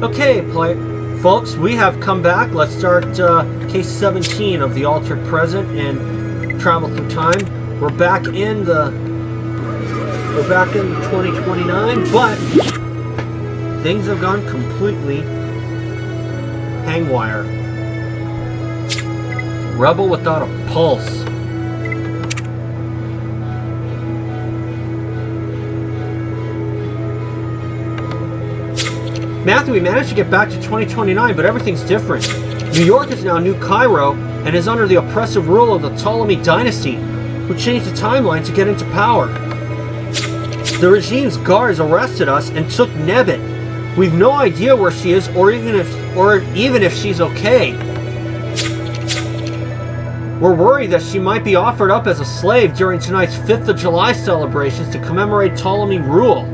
Okay, folks, we have come back. Let's start case 17 of the altered present and travel through time. We're back in 2029, but things have gone completely hangwire. Rebel without a pulse. Matthew, we managed to get back to 2029, but everything's different. New York is now New Cairo and is under the oppressive rule of the Ptolemy dynasty, who changed the timeline to get into power. The regime's guards arrested us and took Nebet. We've no idea where she is, or even if she's okay. We're worried that she might be offered up as a slave during tonight's 5th of July celebrations to commemorate Ptolemy rule.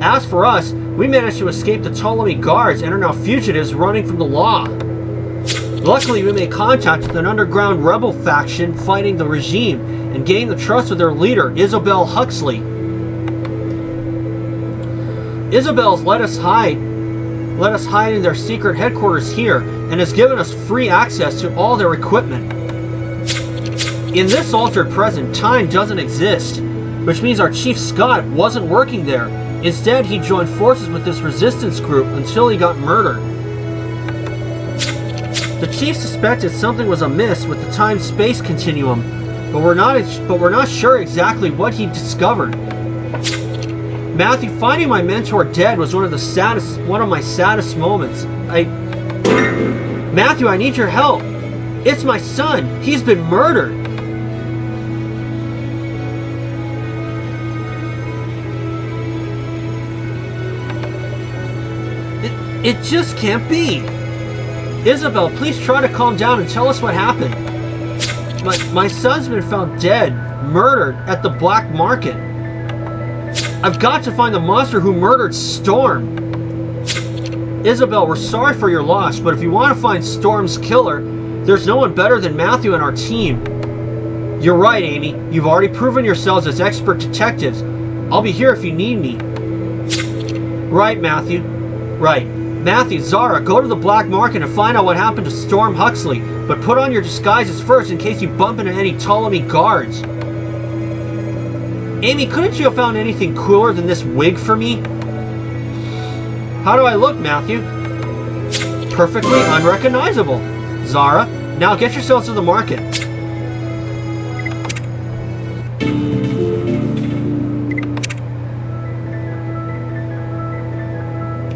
As for us, we managed to escape the Ptolemy guards and are now fugitives running from the law. Luckily, we made contact with an underground rebel faction fighting the regime and gained the trust of their leader, Isabel Huxley. Isabel's let us hide in their secret headquarters here and has given us free access to all their equipment. In this altered present, time doesn't exist, which means our Chief Scott wasn't working there. Instead, he joined forces with this resistance group until he got murdered. The chief suspected something was amiss with the time-space continuum, but we're not sure exactly what he discovered. Matthew, finding my mentor dead was one of my saddest moments. Matthew, I need your help. It's my son. He's been murdered. It just can't be. Isabel, please try to calm down and tell us what happened. My son's been found dead, murdered at the black market. I've got to find the monster who murdered Storm. Isabel, we're sorry for your loss, but if you want to find Storm's killer, there's no one better than Matthew and our team. You're right, Amy. You've already proven yourselves as expert detectives. I'll be here if you need me. Right, Matthew. Right. Matthew, Zara, go to the black market and find out what happened to Storm Huxley, but put on your disguises first in case you bump into any Ptolemy guards. Amy, couldn't you have found anything cooler than this wig for me? How do I look, Matthew? Perfectly unrecognizable. Zara, now get yourselves to the market.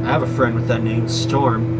I have a friend with that name, Storm.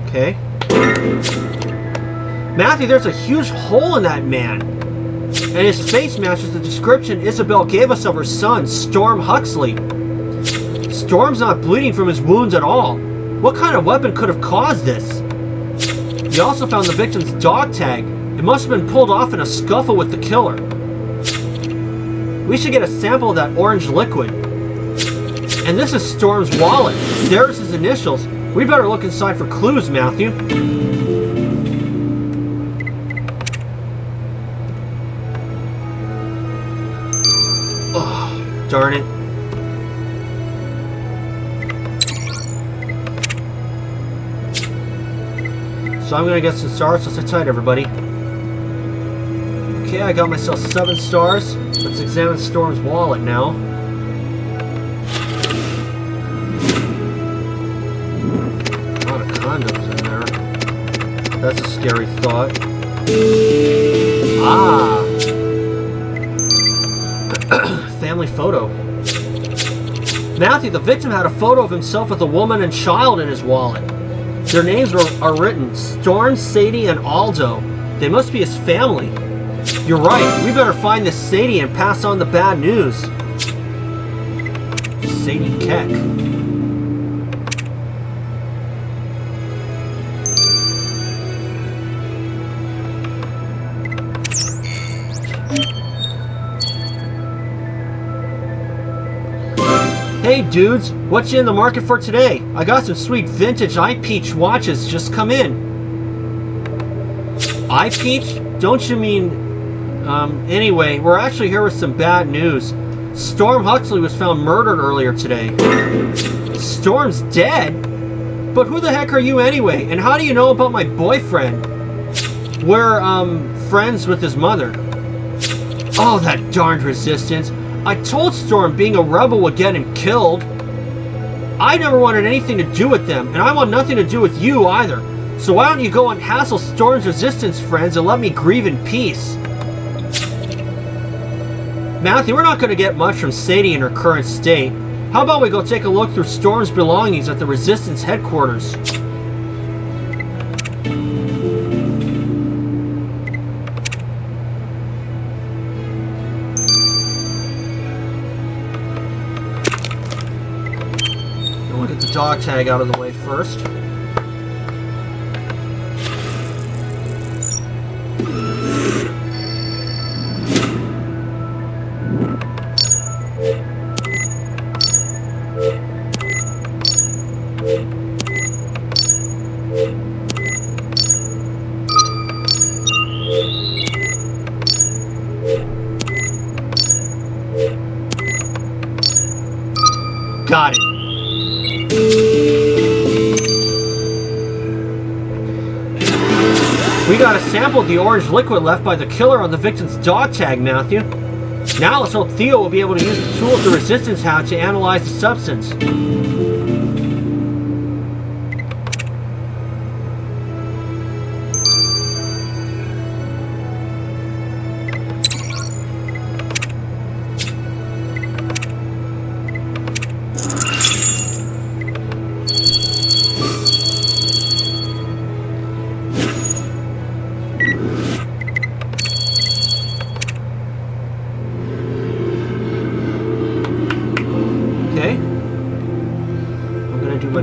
Okay. Matthew, there's a huge hole in that man. And his face matches the description Isabel gave us of her son, Storm Huxley. Storm's not bleeding from his wounds at all. What kind of weapon could have caused this? We also found the victim's dog tag. It must have been pulled off in a scuffle with the killer. We should get a sample of that orange liquid. And this is Storm's wallet. There's his initials. We better look inside for clues, Matthew. Oh, darn it. So I'm gonna get some stars, so sit tight, everybody. Okay, I got myself 7 stars. Let's examine Storm's wallet now. A lot of condoms in there. That's a scary thought. Ah! Family photo. Matthew, the victim had a photo of himself with a woman and child in his wallet. Their names are written, Storm, Sadie, and Aldo. They must be his family. You're right, we better find this Sadie and pass on the bad news. Sadie Keck. Hey dudes, what you in the market for today? I got some sweet vintage iPeach watches just come in. iPeach? Don't you mean... anyway, we're actually here with some bad news. Storm Huxley was found murdered earlier today. Storm's dead? But who the heck are you anyway? And how do you know about my boyfriend? We're, friends with his mother. Oh, that darned resistance. I told Storm being a rebel would get him killed. I never wanted anything to do with them, and I want nothing to do with you either. So why don't you go and hassle Storm's resistance friends and let me grieve in peace? Matthew, we're not going to get much from Sadie in her current state. How about we go take a look through Storm's belongings at the resistance headquarters? Dog tag out of the way first. Got it. We got a sample of the orange liquid left by the killer on the victim's dog tag, Matthew. Now let's hope Theo will be able to use the tools the resistance have to analyze the substance.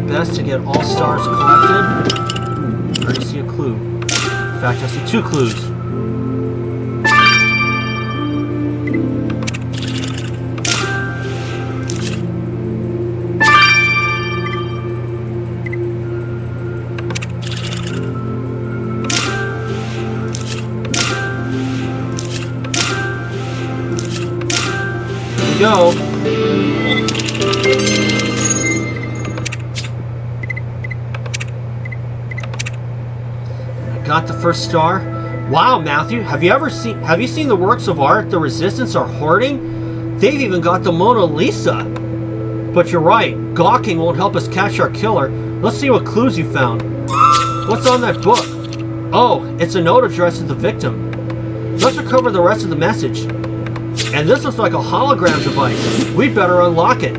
Best to get all stars collected. I already see a clue. In fact, I see 2 clues. Here we go. Got the first star. Wow, Matthew, have you seen the works of art the Resistance are hoarding? They've even got the Mona Lisa. But you're right, gawking won't help us catch our killer. Let's see what clues you found. What's on that book? Oh, it's a note addressed to the victim. Let's recover the rest of the message. And this looks like a hologram device. We'd better unlock it.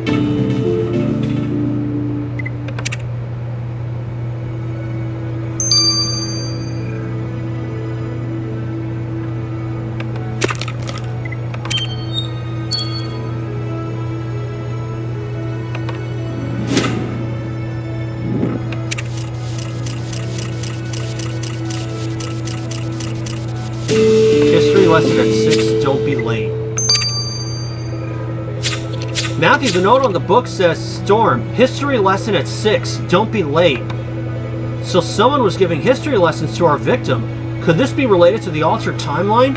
Lesson at 6, don't be late. Matthew, the note on the book says, Storm, history lesson at 6, don't be late. So someone was giving history lessons to our victim. Could this be related to the altered timeline?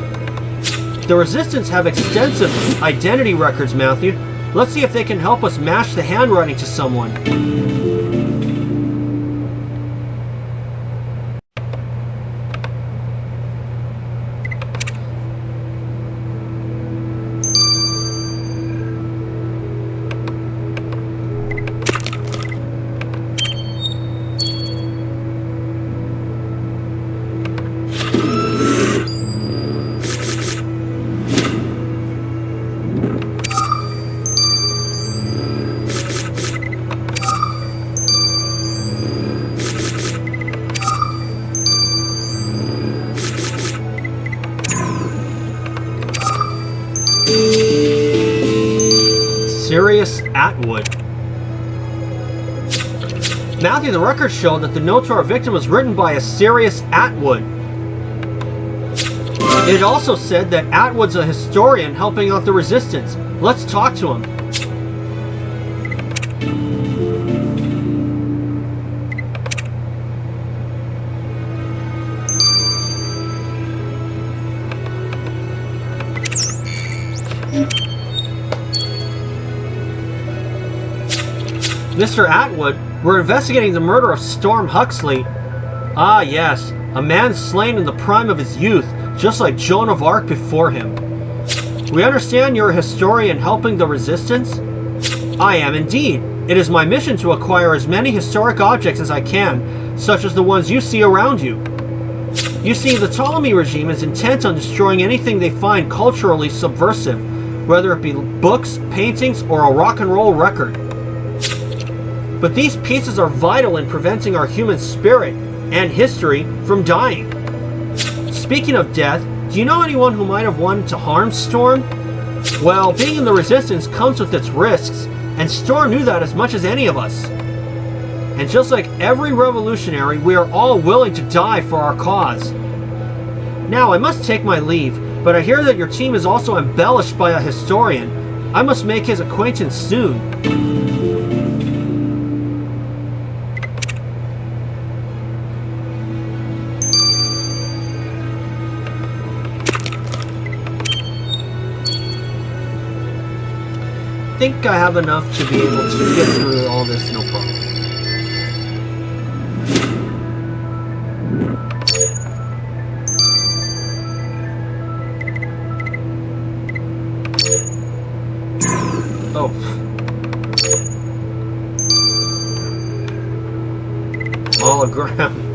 The Resistance have extensive identity records, Matthew. Let's see if they can help us match the handwriting to someone. Sirius Atwood. Matthew, the records show that the note to our victim was written by a Sirius Atwood. It also said that Atwood's a historian helping out the resistance. Let's talk to him. Mr. Atwood, we're investigating the murder of Storm Huxley. Ah, yes, a man slain in the prime of his youth, just like Joan of Arc before him. We understand you're a historian helping the resistance? I am indeed. It is my mission to acquire as many historic objects as I can, such as the ones you see around you. You see, the Ptolemy regime is intent on destroying anything they find culturally subversive, whether it be books, paintings, or a rock and roll record. But these pieces are vital in preventing our human spirit and history from dying. Speaking of death, do you know anyone who might have wanted to harm Storm? Well, being in the Resistance comes with its risks, and Storm knew that as much as any of us. And just like every revolutionary, we are all willing to die for our cause. Now, I must take my leave, but I hear that your team is also embellished by a historian. I must make his acquaintance soon. I think I have enough to be able to get through all this, no problem. Oh. Hologram.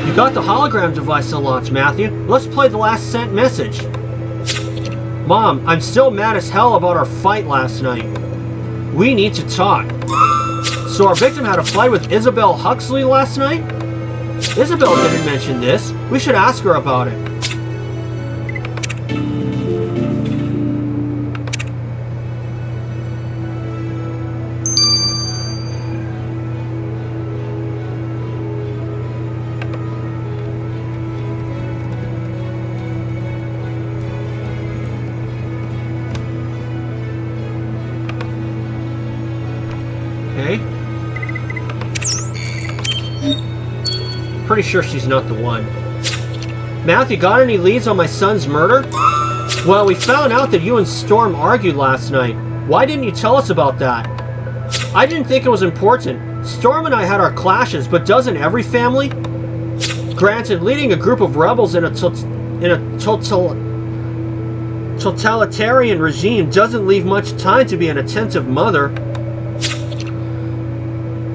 You got the hologram device to launch, Matthew. Let's play the last sent message. Mom, I'm still mad as hell about our fight last night. We need to talk. So our victim had a fight with Isabel Huxley last night? Isabel didn't mention this. We should ask her about it. Pretty sure she's not the one. Matthew, got any leads on my son's murder? Well, we found out that you and Storm argued last night. Why didn't you tell us about that? I didn't think it was important. Storm and I had our clashes, but doesn't every family? Granted, leading a group of rebels in a totalitarian regime doesn't leave much time to be an attentive mother.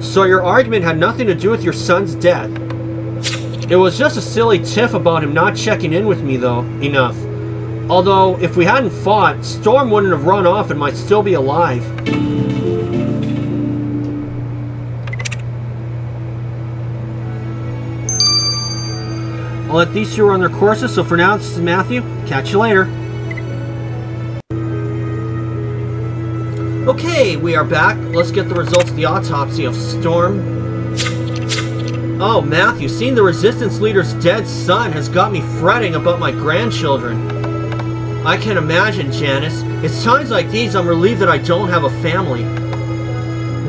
So your argument had nothing to do with your son's death. It was just a silly tiff about him not checking in with me, though, enough. Although, if we hadn't fought, Storm wouldn't have run off and might still be alive. I'll let these two run their courses, so for now, this is Matthew. Catch you later. Okay, we are back. Let's get the results of the autopsy of Storm. Oh, Matthew, seeing the resistance leader's dead son has got me fretting about my grandchildren. I can imagine, Janice. It's times like these I'm relieved that I don't have a family.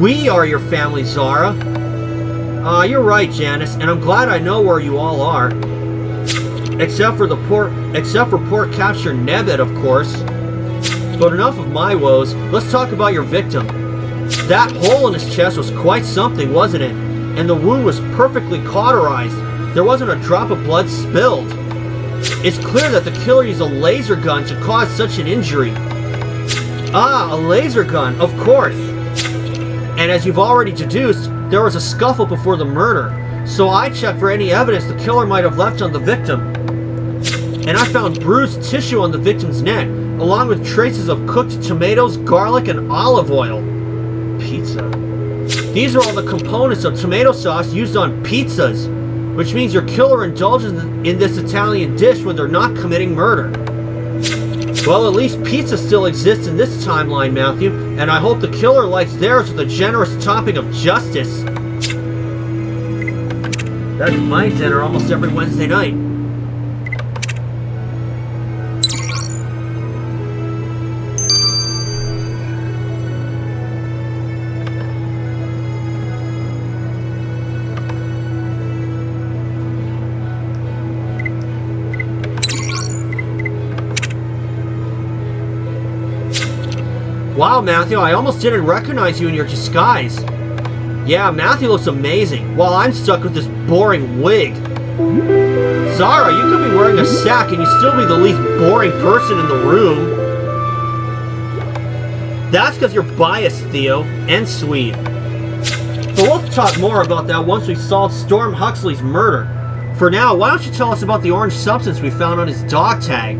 We are your family, Zara. You're right, Janice, and I'm glad I know where you all are. Except for poor Capture Nebbit, of course. But enough of my woes. Let's talk about your victim. That hole in his chest was quite something, wasn't it? And the wound was perfectly cauterized. There wasn't a drop of blood spilled. It's clear that the killer used a laser gun to cause such an injury. Ah, a laser gun, of course. And as you've already deduced, there was a scuffle before the murder. So I checked for any evidence the killer might have left on the victim. And I found bruised tissue on the victim's neck, along with traces of cooked tomatoes, garlic, and olive oil. Pizza. These are all the components of tomato sauce used on pizzas, which means your killer indulges in this Italian dish when they're not committing murder. Well, at least pizza still exists in this timeline, Matthew, and I hope the killer likes theirs with a generous topping of justice. That's my dinner almost every Wednesday night. Wow, Matthew, I almost didn't recognize you in your disguise. Yeah, Matthew looks amazing, while I'm stuck with this boring wig. Zara, you could be wearing a sack and you'd still be the least boring person in the room. That's because you're biased, Theo, and sweet. But we'll talk more about that once we solve Storm Huxley's murder. For now, why don't you tell us about the orange substance we found on his dog tag?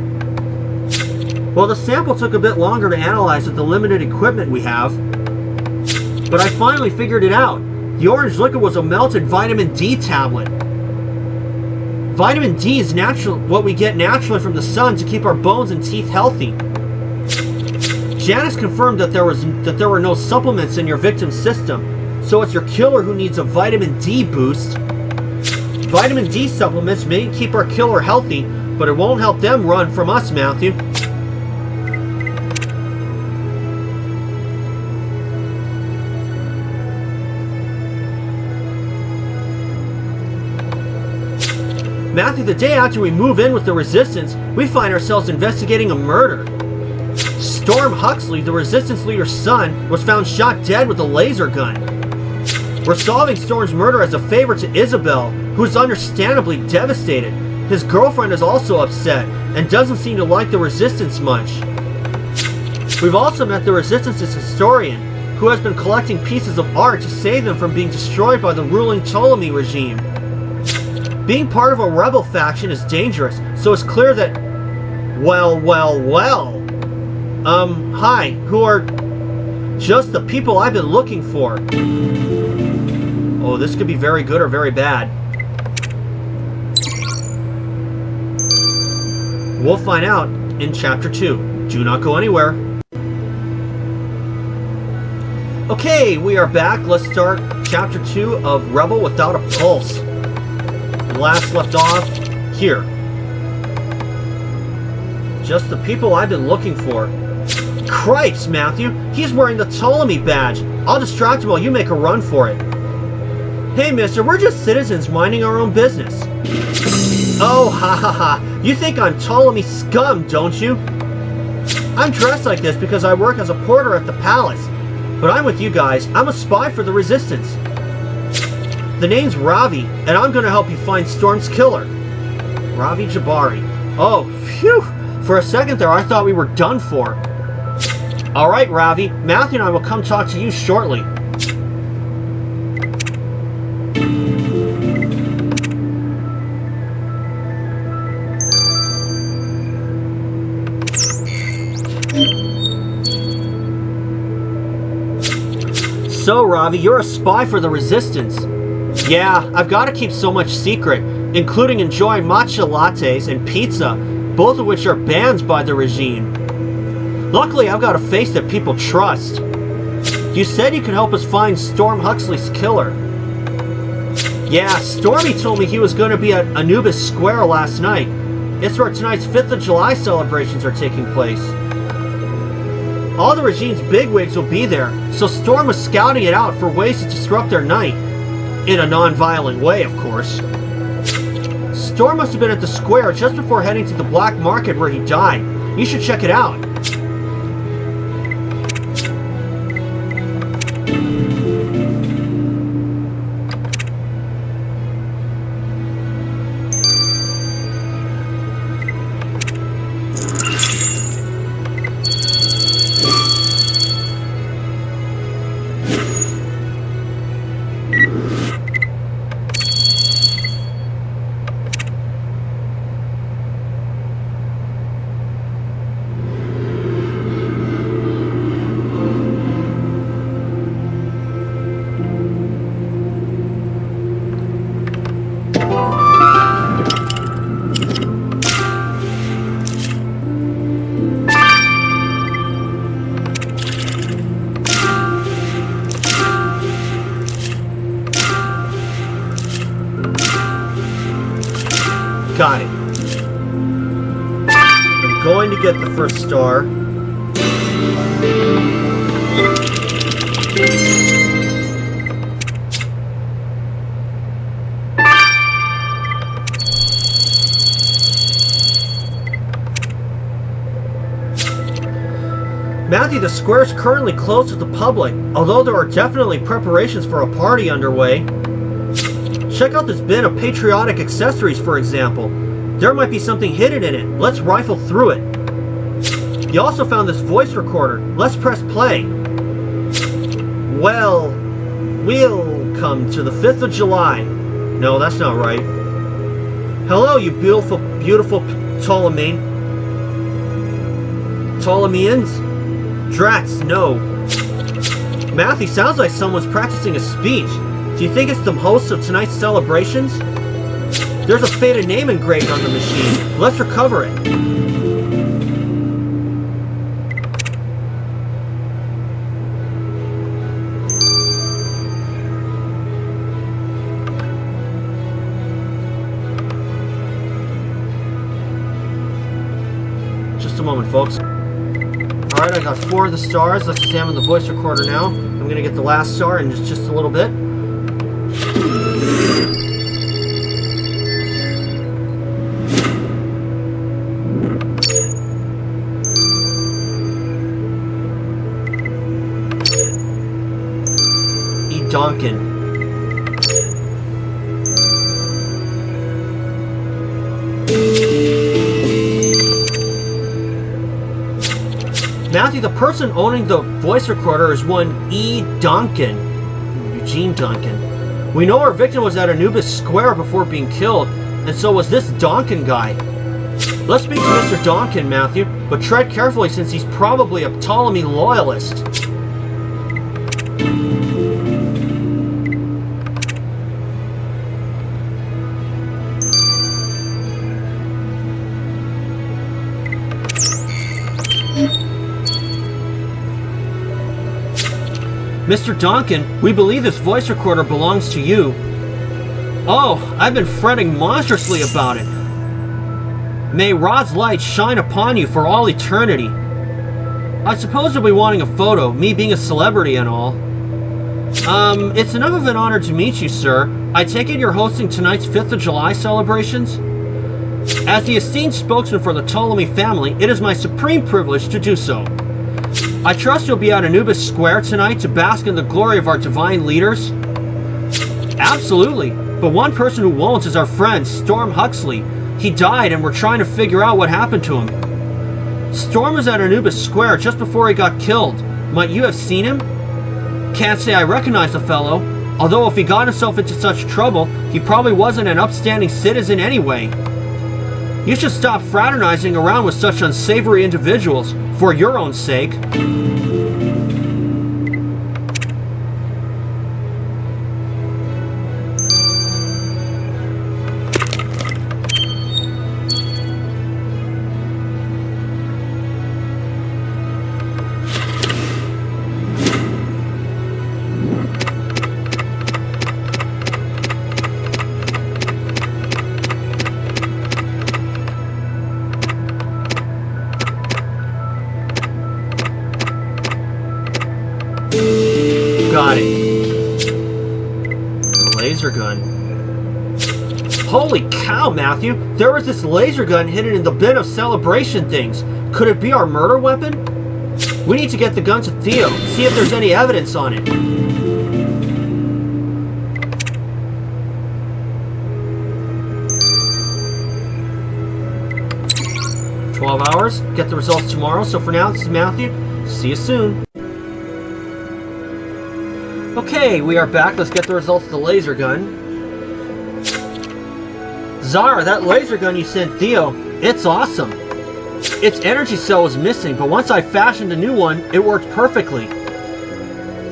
Well, the sample took a bit longer to analyze with the limited equipment we have, but I finally figured it out. The orange liquid was a melted vitamin D tablet. Vitamin D is what we get naturally from the sun to keep our bones and teeth healthy. Janice confirmed that there were no supplements in your victim's system, so it's your killer who needs a vitamin D boost. Vitamin D supplements may keep our killer healthy, but it won't help them run from us, Matthew. Matthew, the day after we move in with the Resistance, we find ourselves investigating a murder. Storm Huxley, the Resistance leader's son, was found shot dead with a laser gun. We're solving Storm's murder as a favor to Isabel, who is understandably devastated. His girlfriend is also upset, and doesn't seem to like the Resistance much. We've also met the Resistance's historian, who has been collecting pieces of art to save them from being destroyed by the ruling Ptolemy regime. Being part of a rebel faction is dangerous, so it's clear that... Well... Hi, who are just the people I've been looking for. Oh, this could be very good or very bad. We'll find out in Chapter 2. Do not go anywhere. Okay, we are back. Let's start Chapter 2 of Rebel Without a Pulse. Last left off here. Just the people I've been looking for. Cripes, Matthew! He's wearing the Ptolemy badge. I'll distract him while you make a run for it. Hey, mister, we're just citizens minding our own business. Oh, ha ha ha. You think I'm Ptolemy scum, don't you? I'm dressed like this because I work as a porter at the palace. But I'm with you guys. I'm a spy for the Resistance. The name's Ravi, and I'm going to help you find Storm's killer. Ravi Jabari. Oh, phew! For a second there, I thought we were done for. Alright, Ravi. Matthew and I will come talk to you shortly. So, Ravi, you're a spy for the Resistance. Yeah, I've got to keep so much secret, including enjoying matcha lattes and pizza, both of which are banned by the regime. Luckily, I've got a face that people trust. You said you could help us find Storm Huxley's killer. Yeah, Stormy told me he was going to be at Anubis Square last night. It's where tonight's 5th of July celebrations are taking place. All the regime's bigwigs will be there, so Storm was scouting it out for ways to disrupt their night. In a non-violent way, of course. Storm must have been at the square just before heading to the black market where he died. You should check it out. Got it. I'm going to get the first star. Matthew, the square is currently closed to the public, although there are definitely preparations for a party underway. Check out this bin of patriotic accessories, for example. There might be something hidden in it. Let's rifle through it. You also found this voice recorder. Let's press play. Well, we'll come to the 5th of July. No, that's not right. Hello, you beautiful, beautiful Ptolemeans? Drats, no. Matthew, sounds like someone's practicing a speech. Do you think it's the host of tonight's celebrations? There's a faded name engraved on the machine. Let's recover it. Just a moment, folks. Alright, I got 4 of the stars. Let's examine the voice recorder now. I'm going to get the last star in just a little bit. E. Donkin. Matthew, the person owning the voice recorder is one E. Donkin. Eugene Donkin. We know our victim was at Anubis Square before being killed, and so was this Donkin guy. Let's speak to Mr. Donkin, Matthew, but tread carefully since he's probably a Ptolemy loyalist. Mr. Donkin, we believe this voice recorder belongs to you. Oh, I've been fretting monstrously about it. May Rod's light shine upon you for all eternity. I suppose you'll be wanting a photo, me being a celebrity and all. It's enough of an honor to meet you, sir. I take it you're hosting tonight's 5th of July celebrations? As the esteemed spokesman for the Ptolemy family, it is my supreme privilege to do so. I trust you'll be at Anubis Square tonight to bask in the glory of our divine leaders? Absolutely, but one person who won't is our friend, Storm Huxley. He died and we're trying to figure out what happened to him. Storm was at Anubis Square just before he got killed. Might you have seen him? Can't say I recognize the fellow, although if he got himself into such trouble, he probably wasn't an upstanding citizen anyway. You should stop fraternizing around with such unsavory individuals, for your own sake. Got it. The laser gun. Holy cow, Matthew! There was this laser gun hidden in the bin of celebration things. Could it be our murder weapon? We need to get the gun to Theo, see if there's any evidence on it. $12 hours. Get the results tomorrow. So for now, this is Matthew. See you soon. Okay, we are back. Let's get the results of the laser gun. Zara, that laser gun you sent Theo, it's awesome. Its energy cell was missing, but once I fashioned a new one, it worked perfectly.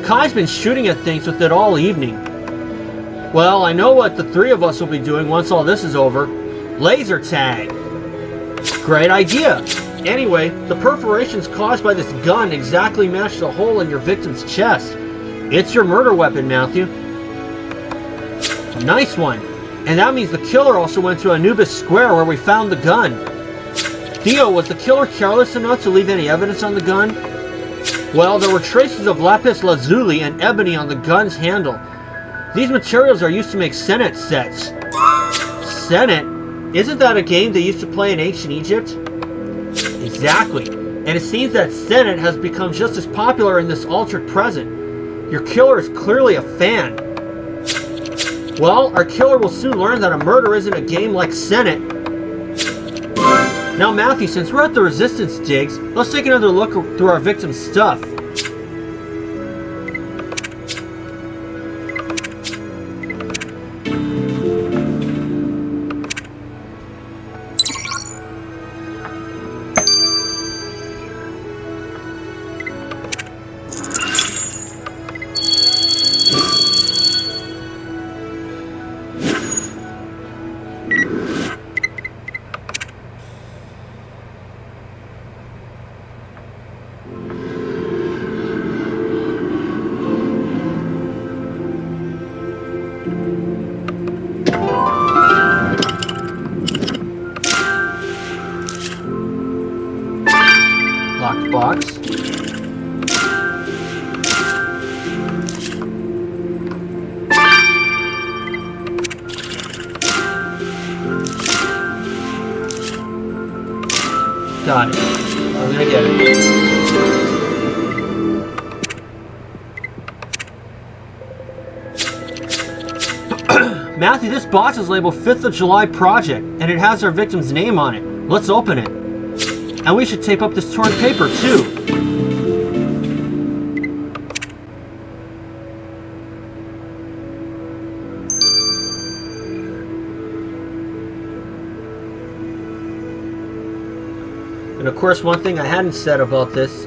Kai's been shooting at things with it all evening. Well, I know what the 3 of us will be doing once all this is over. Laser tag. Great idea. Anyway, the perforations caused by this gun exactly match the hole in your victim's chest. It's your murder weapon, Matthew. Nice one. And that means the killer also went to Anubis Square where we found the gun. Theo, was the killer careless enough to leave any evidence on the gun? Well, there were traces of lapis lazuli and ebony on the gun's handle. These materials are used to make Senet sets. Senet? Isn't that a game they used to play in ancient Egypt? Exactly. And it seems that Senet has become just as popular in this altered present. Your killer is clearly a fan. Well, our killer will soon learn that a murder isn't a game like Senet. Now, Matthew, since we're at the Resistance digs, let's take another look through our victim's stuff. Locked box. Got it. I'm gonna get it. Matthew, this box is labeled 5th of July Project, and it has our victim's name on it. Let's open it. And we should tape up this torn paper, too. And of course, one thing I hadn't said about this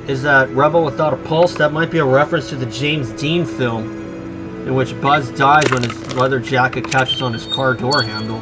is that Rebel Without a Pulse, that might be a reference to the James Dean film, in which Buzz dies when his leather jacket catches on his car door handle.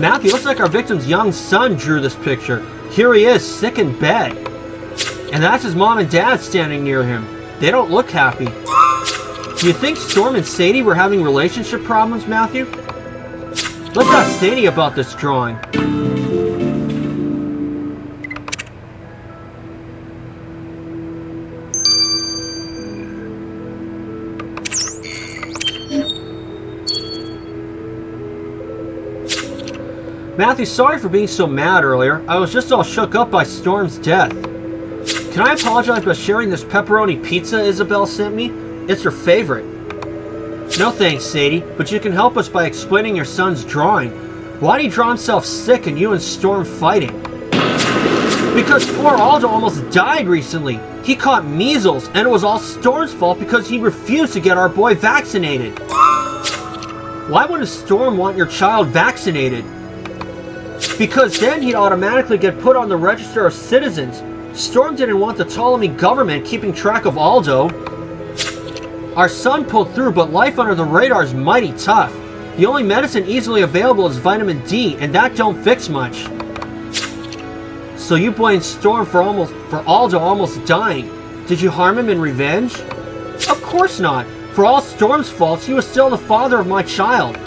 Matthew, looks like our victim's young son drew this picture. Here he is, sick in bed. And that's his mom and dad standing near him. They don't look happy. Do you think Storm and Sadie were having relationship problems, Matthew? Let's ask Sadie about this drawing. Matthew, sorry for being so mad earlier. I was just all shook up by Storm's death. Can I apologize by sharing this pepperoni pizza Isabel sent me? It's her favorite. No thanks, Sadie, but you can help us by explaining your son's drawing. Why did he draw himself sick and you and Storm fighting? Because poor Aldo almost died recently. He caught measles, and it was all Storm's fault because he refused to get our boy vaccinated. Why would a Storm want your child vaccinated? Because then he'd automatically get put on the Register of Citizens. Storm didn't want the Ptolemy government keeping track of Aldo. Our son pulled through, but life under the radar is mighty tough. The only medicine easily available is vitamin D, and that don't fix much. So you blame Storm for Aldo almost dying. Did you harm him in revenge? Of course not. For all Storm's faults, he was still the father of my child.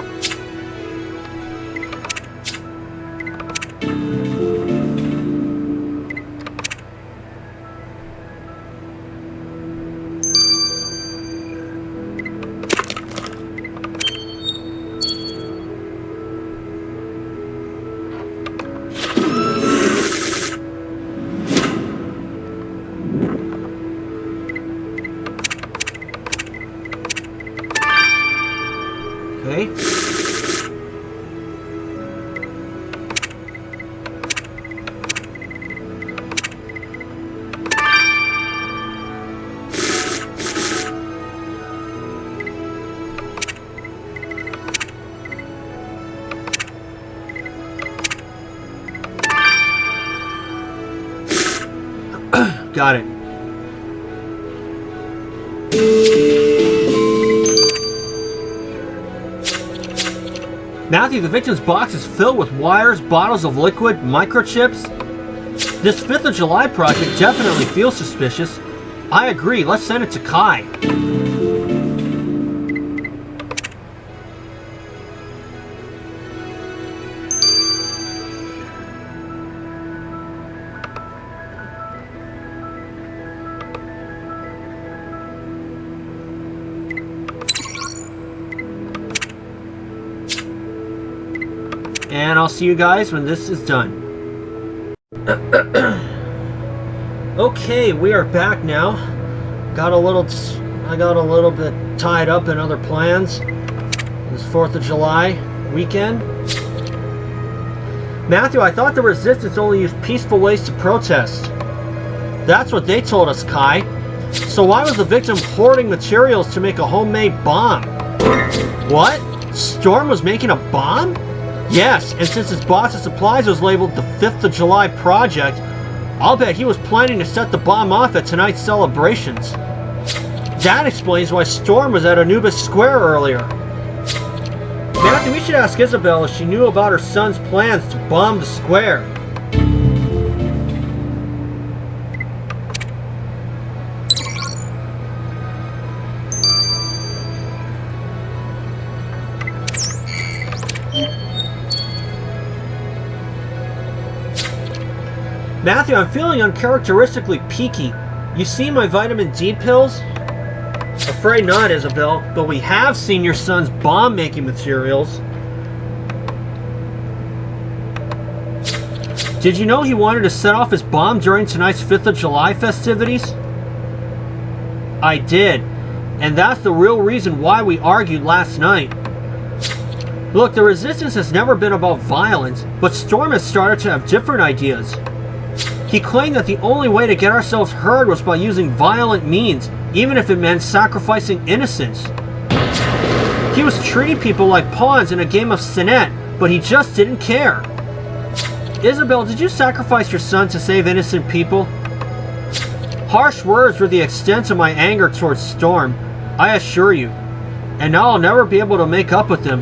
Okay. Got it. Matthew, the victim's box is filled with wires, bottles of liquid, microchips. This 5th of July project definitely feels suspicious. I agree, let's send it to Kai. And I'll see you guys when this is done. Okay, we are back now. I got a little bit tied up in other plans. This 4th of July weekend. Matthew, I thought the resistance only used peaceful ways to protest. That's what they told us, Kai. So why was the victim hoarding materials to make a homemade bomb? What? Storm was making a bomb? Yes, and since his box of supplies was labeled the 5th of July project, I'll bet he was planning to set the bomb off at tonight's celebrations. That explains why Storm was at Anubis Square earlier. Matthew, we should ask Isabel if she knew about her son's plans to bomb the square. Matthew, I'm feeling uncharacteristically peaky. You see my vitamin D pills? Afraid not, Isabel, but we have seen your son's bomb-making materials. Did you know he wanted to set off his bomb during tonight's 5th of July festivities? I did, and that's the real reason why we argued last night. Look, the resistance has never been about violence, but Storm has started to have different ideas. He claimed that the only way to get ourselves heard was by using violent means, even if it meant sacrificing innocents. He was treating people like pawns in a game of Sinet, but he just didn't care. Isabel, did you sacrifice your son to save innocent people? Harsh words were the extent of my anger towards Storm, I assure you. And now I'll never be able to make up with him.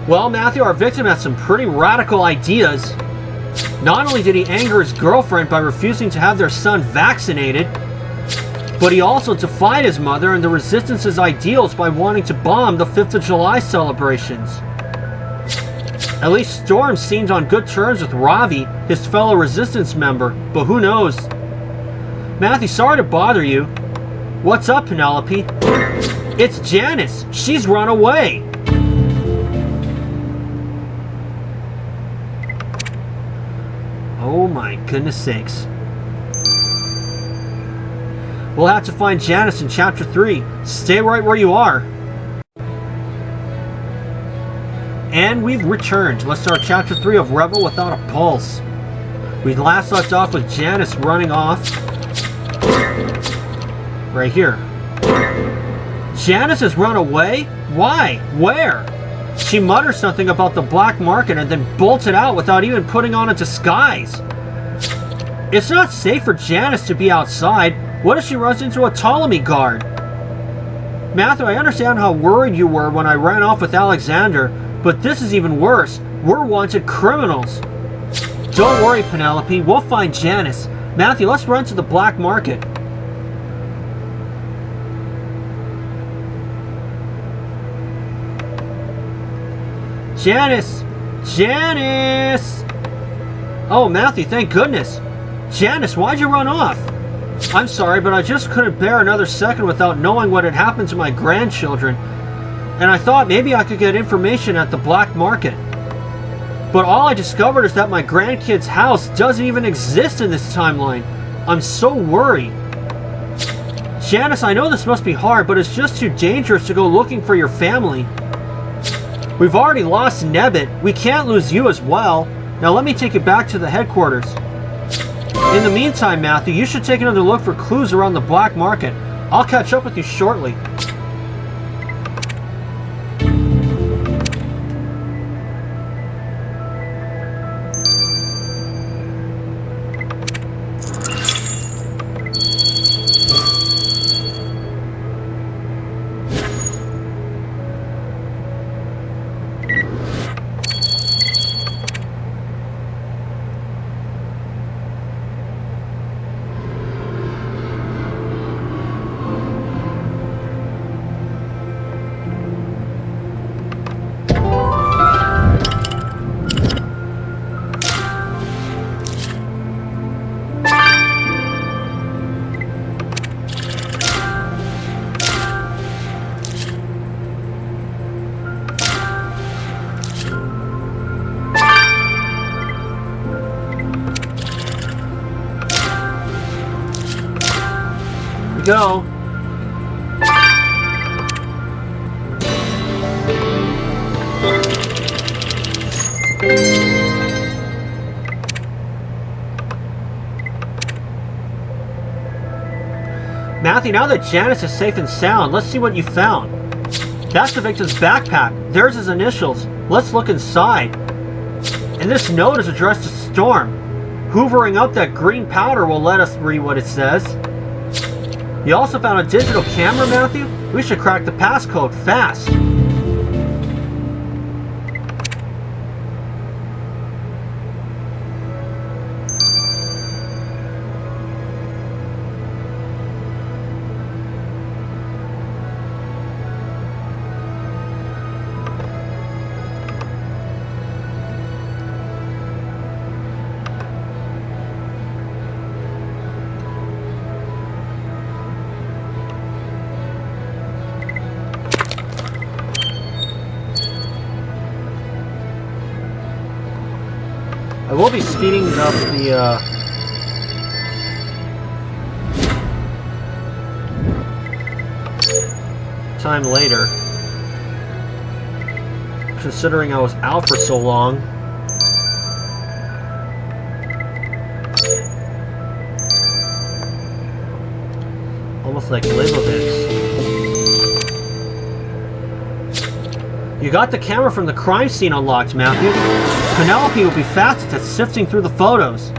Well, Matthew, our victim has some pretty radical ideas. Not only did he anger his girlfriend by refusing to have their son vaccinated, but he also defied his mother and the Resistance's ideals by wanting to bomb the 5th of July celebrations. At least Storm seemed on good terms with Ravi, his fellow Resistance member, but who knows? Matthew, sorry to bother you. What's up, Penelope? It's Janice. She's run away. Oh my goodness sakes. We'll have to find Janice in Chapter 3. Stay right where you are. And we've returned. Let's start Chapter 3 of Rebel Without a Pulse. We last left off with Janice running off. Right here. Janice has run away? Why? Where? She mutters something about the black market and then bolted out without even putting on a disguise. It's not safe for Janice to be outside. What if she runs into a Ptolemy guard? Matthew, I understand how worried you were when I ran off with Alexander, but this is even worse. We're wanted criminals. Don't worry, Penelope. We'll find Janice. Matthew, let's run to the black market. Janice! Janice! Oh, Matthew, thank goodness. Janice, why'd you run off? I'm sorry, but I just couldn't bear another second without knowing what had happened to my grandchildren. And I thought maybe I could get information at the black market. But all I discovered is that my grandkid's house doesn't even exist in this timeline. I'm so worried. Janice, I know this must be hard, but it's just too dangerous to go looking for your family. We've already lost Nebbit. We can't lose you as well. Now let me take you back to the headquarters. In the meantime, Matthew, you should take another look for clues around the black market. I'll catch up with you shortly. go. Matthew, now that Janice is safe and sound, let's see what you found. That's the victim's backpack. There's his initials. Let's look inside. And this note is addressed to Storm. Hoovering up that green powder will let us read what it says. You also found a digital camera, Matthew? We should crack the passcode fast. I will be speeding up the time later, considering I was out for so long. Almost like Leibovitz. You got the camera from the crime scene unlocked, Matthew. Penelope will be fastest at sifting through the photos.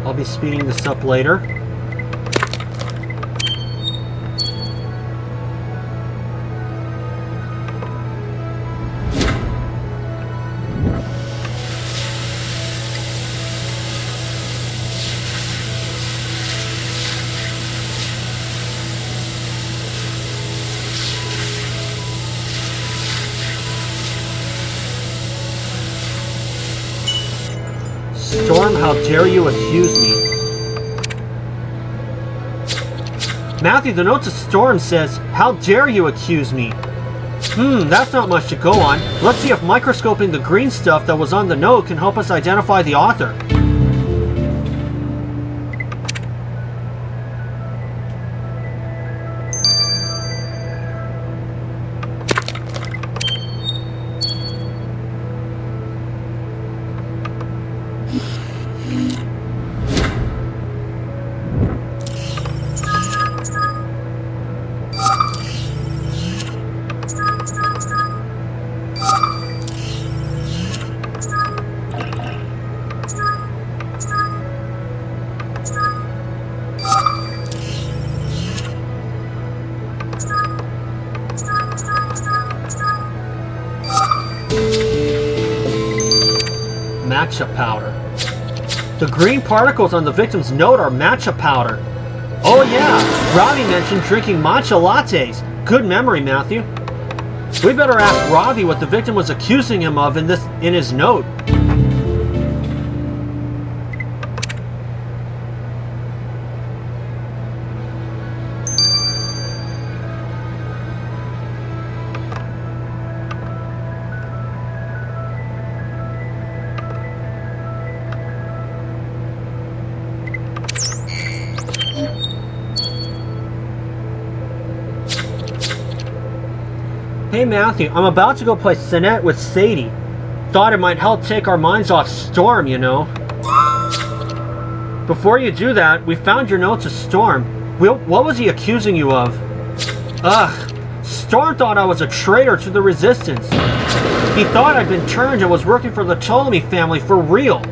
I'll be speeding this up later. Storm, how dare you accuse me? Matthew, the note to Storm says, how dare you accuse me? That's not much to go on. Let's see if microscoping the green stuff that was on the note can help us identify the author. Matcha powder. The green particles on the victim's note are matcha powder. Oh yeah, Ravi mentioned drinking matcha lattes. Good memory, Matthew. We better ask Ravi what the victim was accusing him of in his note. Hey Matthew, I'm about to go play Senet with Sadie. Thought it might help take our minds off Storm, you know. Before you do that, we found your note to Storm. What was he accusing you of? Ugh, Storm thought I was a traitor to the Resistance. He thought I'd been turned and was working for the Ptolemy family for real.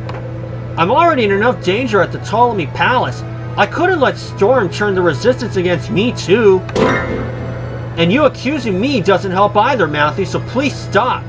I'm already in enough danger at the Ptolemy Palace. I couldn't let Storm turn the Resistance against me too. And you accusing me doesn't help either, Matthew, so please stop.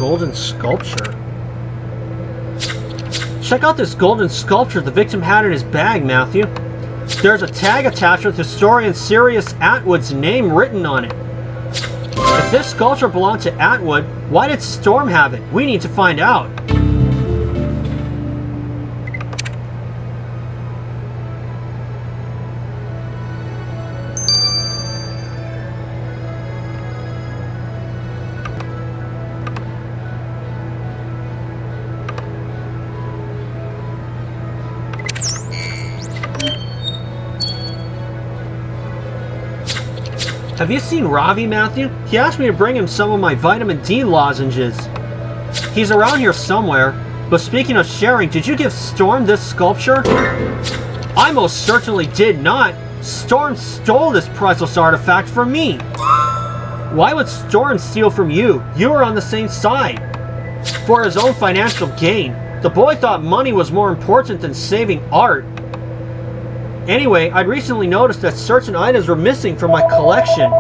golden sculpture. Check out this golden sculpture the victim had in his bag, Matthew. There's a tag attached with historian Sirius Atwood's name written on it. If this sculpture belonged to Atwood, why did Storm have it? We need to find out. Have you seen Ravi, Matthew? He asked me to bring him some of my vitamin D lozenges. He's around here somewhere. But speaking of sharing, did you give Storm this sculpture? I most certainly did not. Storm stole this priceless artifact from me. Why would Storm steal from you? You were on the same side. For his own financial gain. The boy thought money was more important than saving art. Anyway, I'd recently noticed that certain items were missing from my collection.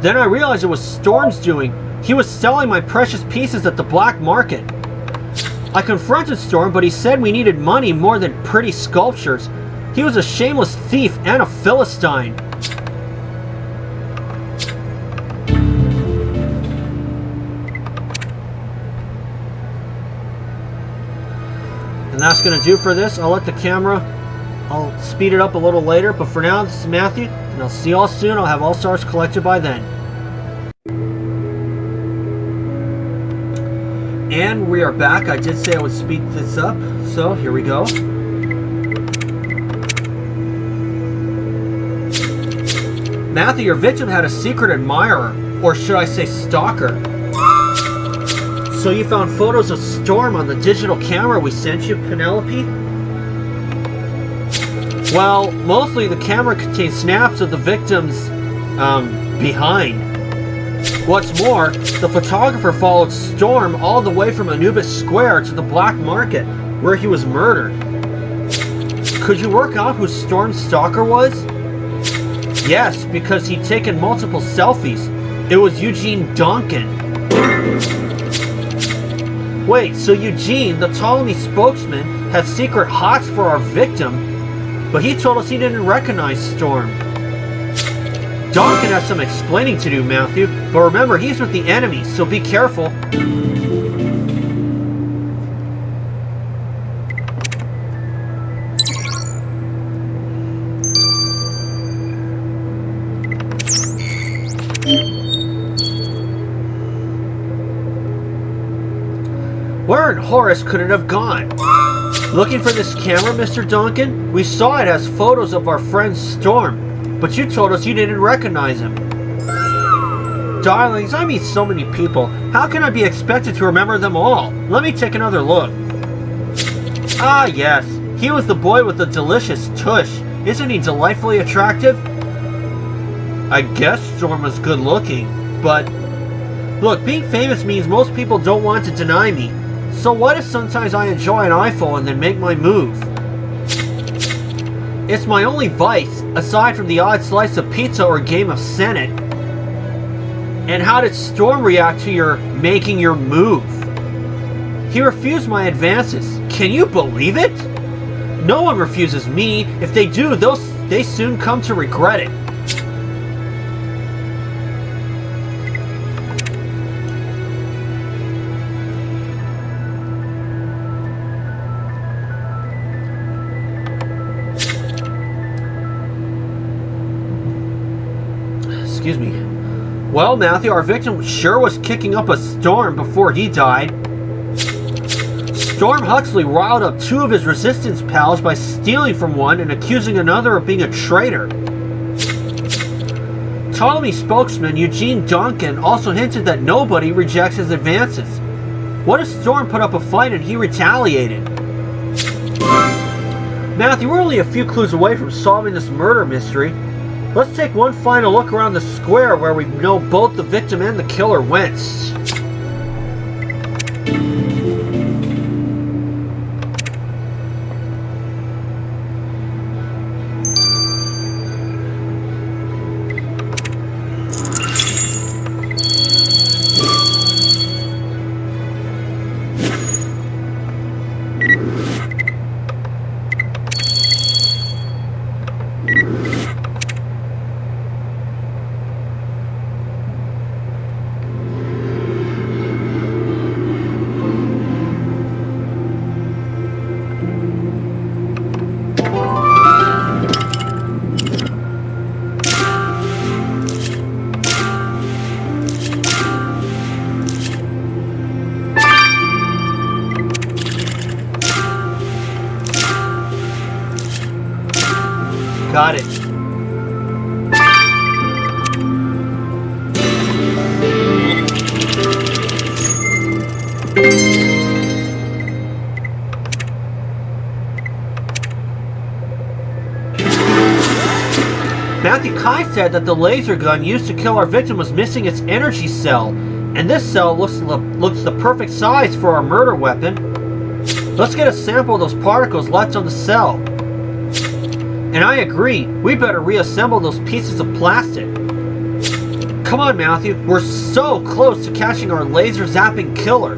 Then I realized it was Storm's doing. He was selling my precious pieces at the black market. I confronted Storm, but he said we needed money more than pretty sculptures. He was a shameless thief and a Philistine. And that's going to do for this. I'll let the camera, I'll speed it up a little later. But for now, this is Matthew, and I'll see you all soon. I'll have all stars collected by then. And we are back. I did say I would speed this up, so here we go. Matthew, your victim had a secret admirer, or should I say stalker. So you found photos of Storm on the digital camera we sent you, Penelope? Well, mostly the camera contains snaps of the victim's, behind. What's more, the photographer followed Storm all the way from Anubis Square to the black market, where he was murdered. Could you work out who Storm's stalker was? Yes, because he'd taken multiple selfies. It was Eugene Duncan. Wait, so Eugene, the Ptolemy spokesman, had secret hots for our victim, but he told us he didn't recognize Storm. Duncan has some explaining to do, Matthew, but remember, he's with the enemy, so be careful. Where in Horus could it have gone? Looking for this camera, Mr. Duncan? We saw it has photos of our friend Storm, but you told us you didn't recognize him. Darlings, I meet so many people. How can I be expected to remember them all? Let me take another look. Ah, yes. He was the boy with the delicious tush. Isn't he delightfully attractive? I guess Storm was good looking, but... Look, being famous means most people don't want to deny me. So what if sometimes I enjoy an eyeful and then make my move? It's my only vice, aside from the odd slice of pizza or game of Senate. And how did Storm react to your making your move? He refused my advances. Can you believe it? No one refuses me. If they do, they soon come to regret it. Excuse me. Well, Matthew, our victim sure was kicking up a storm before he died. Storm Huxley riled up two of his resistance pals by stealing from one and accusing another of being a traitor. Ptolemy spokesman Eugene Duncan also hinted that nobody rejects his advances. What if Storm put up a fight and he retaliated? Matthew, we're only a few clues away from solving this murder mystery. Let's take one final look around the square where we know both the victim and the killer went. Got it. Matthew Kai said that the laser gun used to kill our victim was missing its energy cell, and this cell looks the perfect size for our murder weapon. Let's get a sample of those particles left on the cell. And I agree, we better reassemble those pieces of plastic. Come on, Matthew, we're so close to catching our laser zapping killer.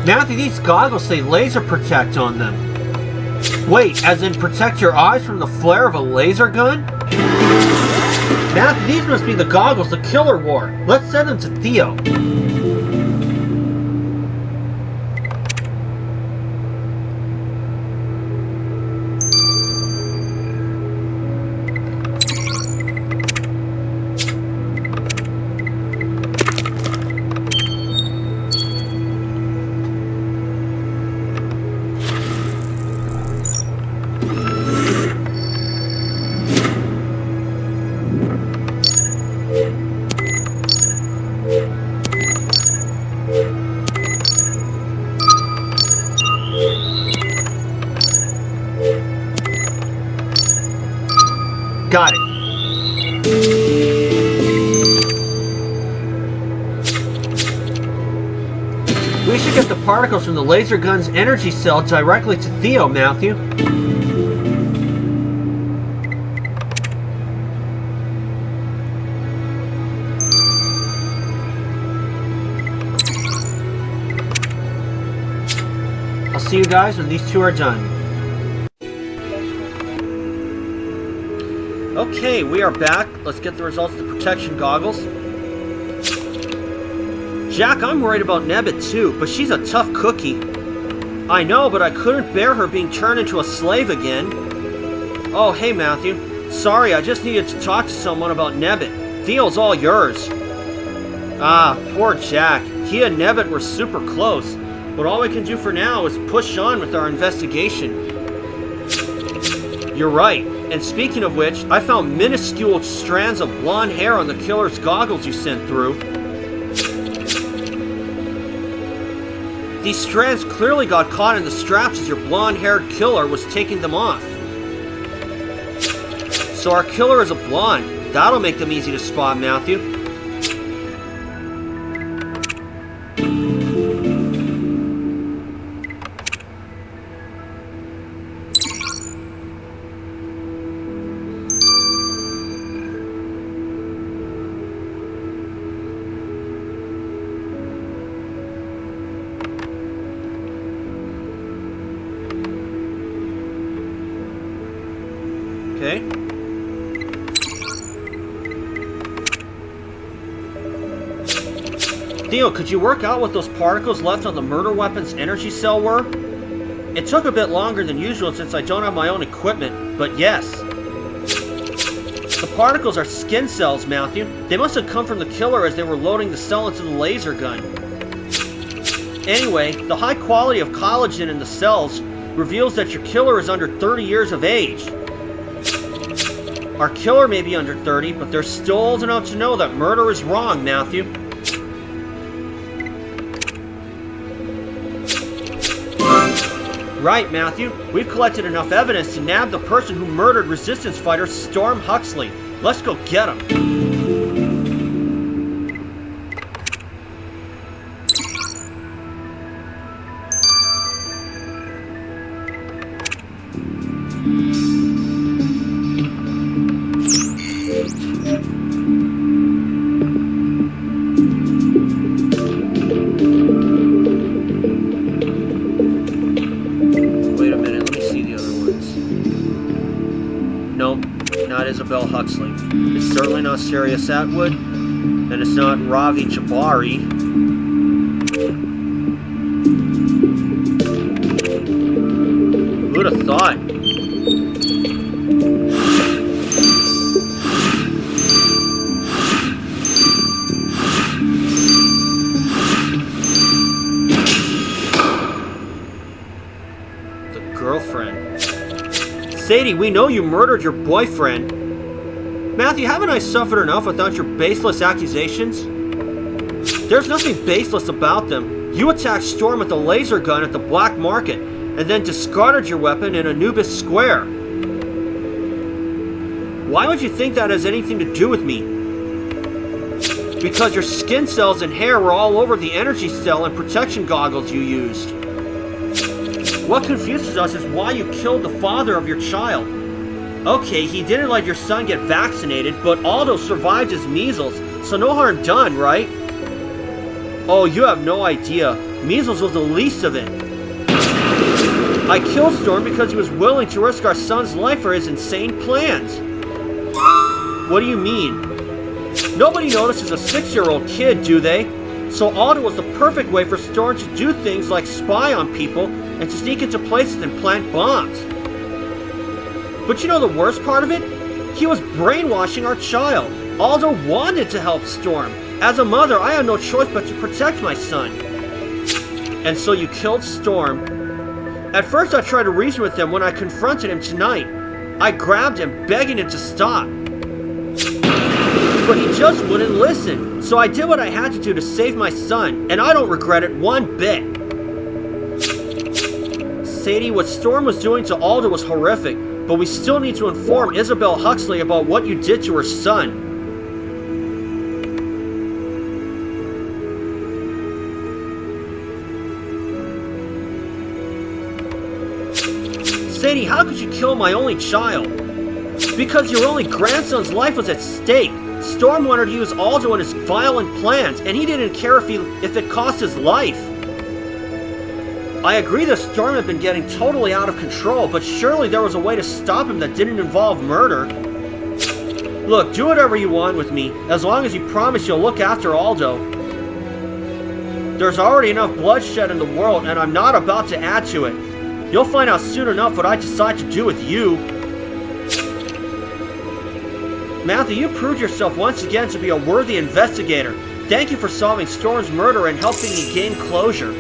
Matthew, these goggles say laser protect on them. Wait, as in protect your eyes from the flare of a laser gun? Matthew, these must be the goggles the killer wore. Let's send them to Theo. Got it. We should get the particles from the laser gun's energy cell directly to Theo, Matthew. I'll see you guys when these two are done. Okay, we are back. Let's get the results of the protection goggles. Jack, I'm worried about Nebbit too, but she's a tough cookie. I know, but I couldn't bear her being turned into a slave again. Oh, hey Matthew. Sorry, I just needed to talk to someone about Nebbit. Theo's all yours. Ah, poor Jack. He and Nebbit were super close, but all we can do for now is push on with our investigation. You're right. And speaking of which, I found minuscule strands of blonde hair on the killer's goggles you sent through. These strands clearly got caught in the straps as your blonde-haired killer was taking them off. So our killer is a blonde. That'll make them easy to spot, Matthew. Okay. Theo, could you work out what those particles left on the murder weapon's energy cell were? It took a bit longer than usual since I don't have my own equipment, but yes. The particles are skin cells, Matthew. They must have come from the killer as they were loading the cell into the laser gun. Anyway, the high quality of collagen in the cells reveals that your killer is under 30 years of age. Our killer may be under 30, but they're still old enough to know that murder is wrong, Matthew. Right, Matthew. We've collected enough evidence to nab the person who murdered resistance fighter Storm Huxley. Let's go get him. not Isabel Huxley. It's certainly not Sirius Atwood, and it's not Ravi Jabari. Who'd have thought? Girlfriend. Sadie, we know you murdered your boyfriend. Matthew, haven't I suffered enough without your baseless accusations? There's nothing baseless about them. You attacked Storm with a laser gun at the black market, and then discarded your weapon in Anubis Square. Why would you think that has anything to do with me? Because your skin cells and hair were all over the energy cell and protection goggles you used. What confuses us is why you killed the father of your child. Okay, he didn't let your son get vaccinated, but Aldo survived his measles, so no harm done, right? Oh, you have no idea. Measles was the least of it. I killed Storm because he was willing to risk our son's life for his insane plans. What do you mean? Nobody notices a 6-year-old kid, do they? So Aldo was the perfect way for Storm to do things like spy on people and to sneak into places and plant bombs. But you know the worst part of it? He was brainwashing our child. Aldo wanted to help Storm. As a mother, I had no choice but to protect my son. And so you killed Storm. At first I tried to reason with him when I confronted him tonight. I grabbed him, begging him to stop. But he just wouldn't listen. So I did what I had to do to save my son, and I don't regret it one bit. Sadie, what Storm was doing to Aldo was horrific, but we still need to inform Isabel Huxley about what you did to her son. Sadie, how could you kill my only child? Because your only grandson's life was at stake. Storm wanted to use Aldo in his violent plans, and he didn't care if it cost his life. I agree that Storm had been getting totally out of control, but surely there was a way to stop him that didn't involve murder. Look, do whatever you want with me, as long as you promise you'll look after Aldo. There's already enough bloodshed in the world, and I'm not about to add to it. You'll find out soon enough what I decide to do with you. Matthew, you proved yourself once again to be a worthy investigator. Thank you for solving Storm's murder and helping me gain closure.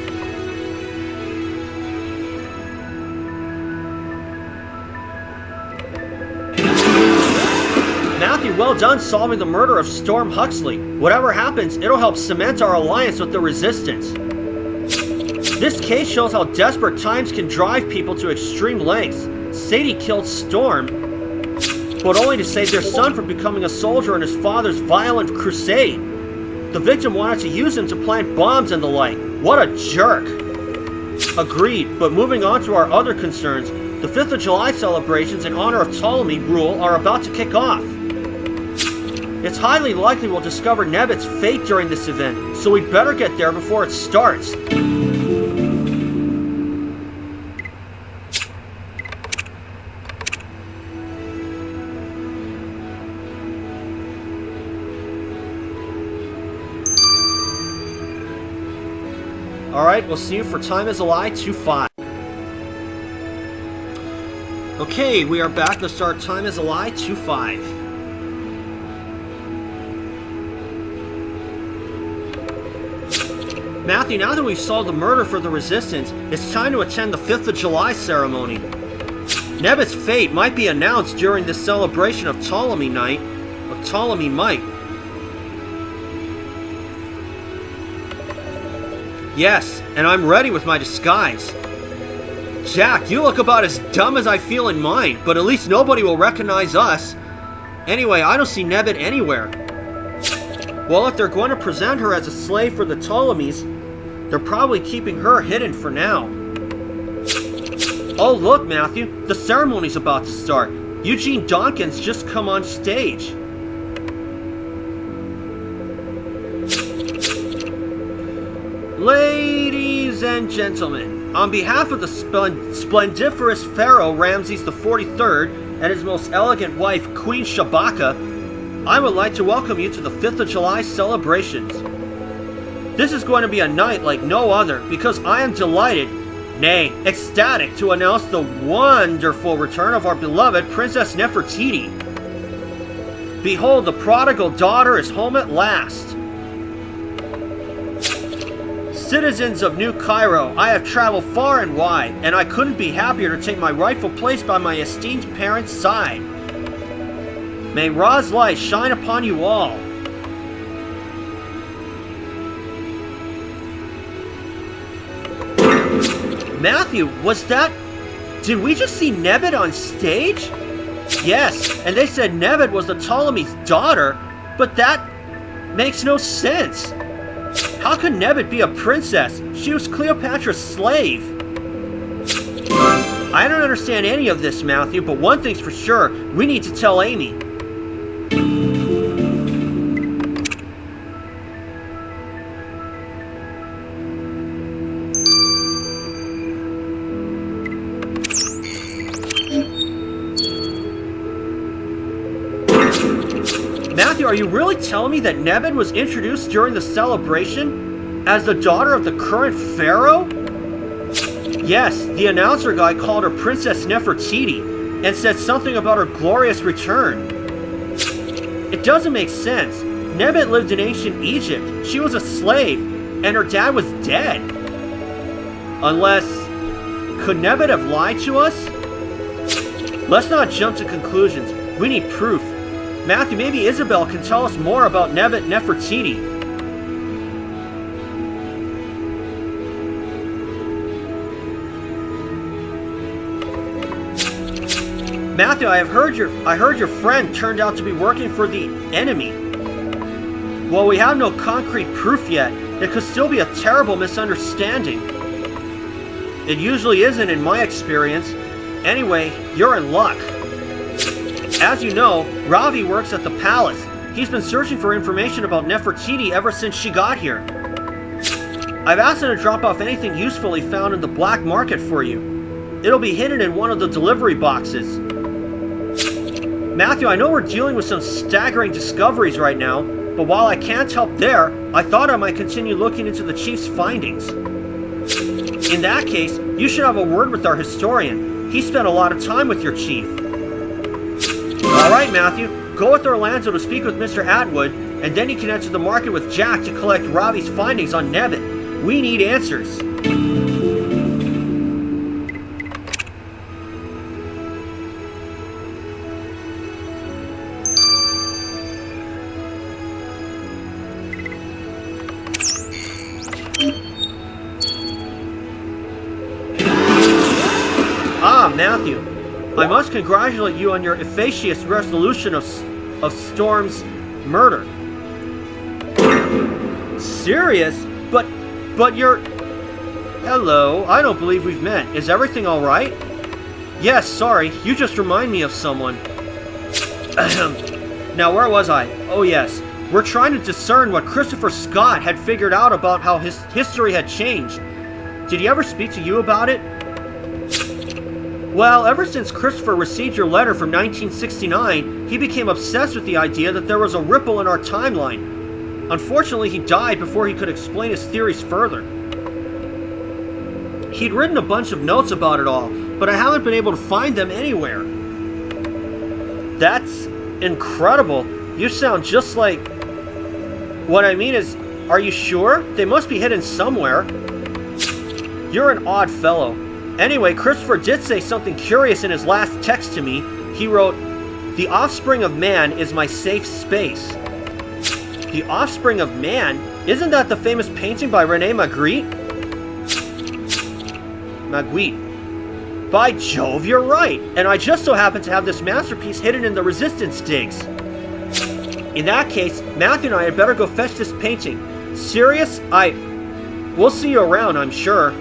Matthew, well done solving the murder of Storm Huxley. Whatever happens, it'll help cement our alliance with the Resistance. This case shows how desperate times can drive people to extreme lengths. Sadie killed Storm, but only to save their son from becoming a soldier in his father's violent crusade. The victim wanted to use him to plant bombs and the like. What a jerk. Agreed, but moving on to our other concerns, the 5th of July celebrations in honor of Ptolemy Rule are about to kick off. It's highly likely we'll discover Nebit's fate during this event, so we'd better get there before it starts. Alright, we'll see you for Time Is a Lie 2-5. Okay, we are back to start Time Is a Lie 2-5. Matthew, now that we've solved the murder for the Resistance, it's time to attend the 5th of July ceremony. Nebit's fate might be announced during this celebration of Ptolemy Night, or Ptolemy Might. Yes, and I'm ready with my disguise. Jack, you look about as dumb as I feel in mine, but at least nobody will recognize us. Anyway, I don't see Nebit anywhere. Well, if they're going to present her as a slave for the Ptolemies, they're probably keeping her hidden for now. Oh, look, Matthew, the ceremony's about to start. Eugene Dawkins just come on stage. Ladies and gentlemen, on behalf of the splendiferous Pharaoh Ramses the 43rd, and his most elegant wife, Queen Shabaka, I would like to welcome you to the 5th of July celebrations. This is going to be a night like no other because I am delighted, nay, ecstatic to announce the wonderful return of our beloved Princess Nefertiti. Behold, the prodigal daughter is home at last. Citizens of New Cairo, I have traveled far and wide, and I couldn't be happier to take my rightful place by my esteemed parents' side. May Ra's light shine upon you all. Matthew, was that... Did we just see Nebet on stage? Yes, and they said Nebet was the Ptolemy's daughter, but that makes no sense. How could Nebet be a princess? She was Cleopatra's slave. I don't understand any of this, Matthew, but one thing's for sure. We need to tell Amy. Matthew, are you really telling me that Nebet was introduced during the celebration as the daughter of the current pharaoh? Yes, the announcer guy called her Princess Nefertiti and said something about her glorious return. It doesn't make sense. Nebet lived in ancient Egypt. She was a slave, and her dad was dead. Unless... could Nebet have lied to us? Let's not jump to conclusions. We need proof. Matthew, maybe Isabel can tell us more about Nebet Nefertiti. Matthew, I heard your friend turned out to be working for the enemy. While we have no concrete proof yet, it could still be a terrible misunderstanding. It usually isn't in my experience. Anyway, you're in luck. As you know, Ravi works at the palace. He's been searching for information about Nefertiti ever since she got here. I've asked him to drop off anything useful he found in the black market for you. It'll be hidden in one of the delivery boxes. Matthew, I know we're dealing with some staggering discoveries right now, but while I can't help there, I thought I might continue looking into the chief's findings. In that case, you should have a word with our historian. He spent a lot of time with your chief. Alright, Matthew, go with Orlando to speak with Mr. Atwood, and then you can enter the market with Jack to collect Ravi's findings on Nebet. We need answers. Ah, Matthew. I must congratulate you on your efficacious resolution of Storm's murder. Serious? But you're... Hello, I don't believe we've met. Is everything alright? Yes, sorry, you just remind me of someone. Now, where was I? Oh yes, we're trying to discern what Christopher Scott had figured out about how his history had changed. Did he ever speak to you about it? Well, ever since Christopher received your letter from 1969, he became obsessed with the idea that there was a ripple in our timeline. Unfortunately, he died before he could explain his theories further. He'd written a bunch of notes about it all, but I haven't been able to find them anywhere. That's incredible. You sound just like... What I mean is, are you sure? They must be hidden somewhere. You're an odd fellow. Anyway, Christopher did say something curious in his last text to me. He wrote, "The offspring of man is my safe space." The offspring of man? Isn't that the famous painting by Rene Magritte? Magritte. By Jove, you're right! And I just so happen to have this masterpiece hidden in the resistance digs. In that case, Matthew and I had better go fetch this painting. Serious? We'll see you around, I'm sure.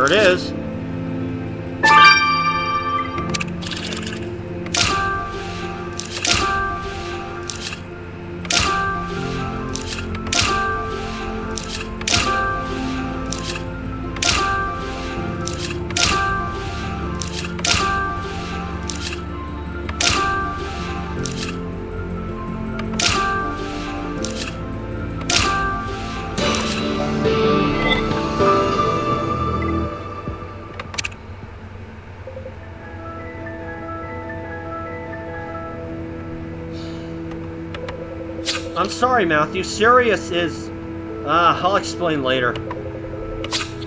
Here it is. I'm sorry, Matthew. Sirius is... I'll explain later.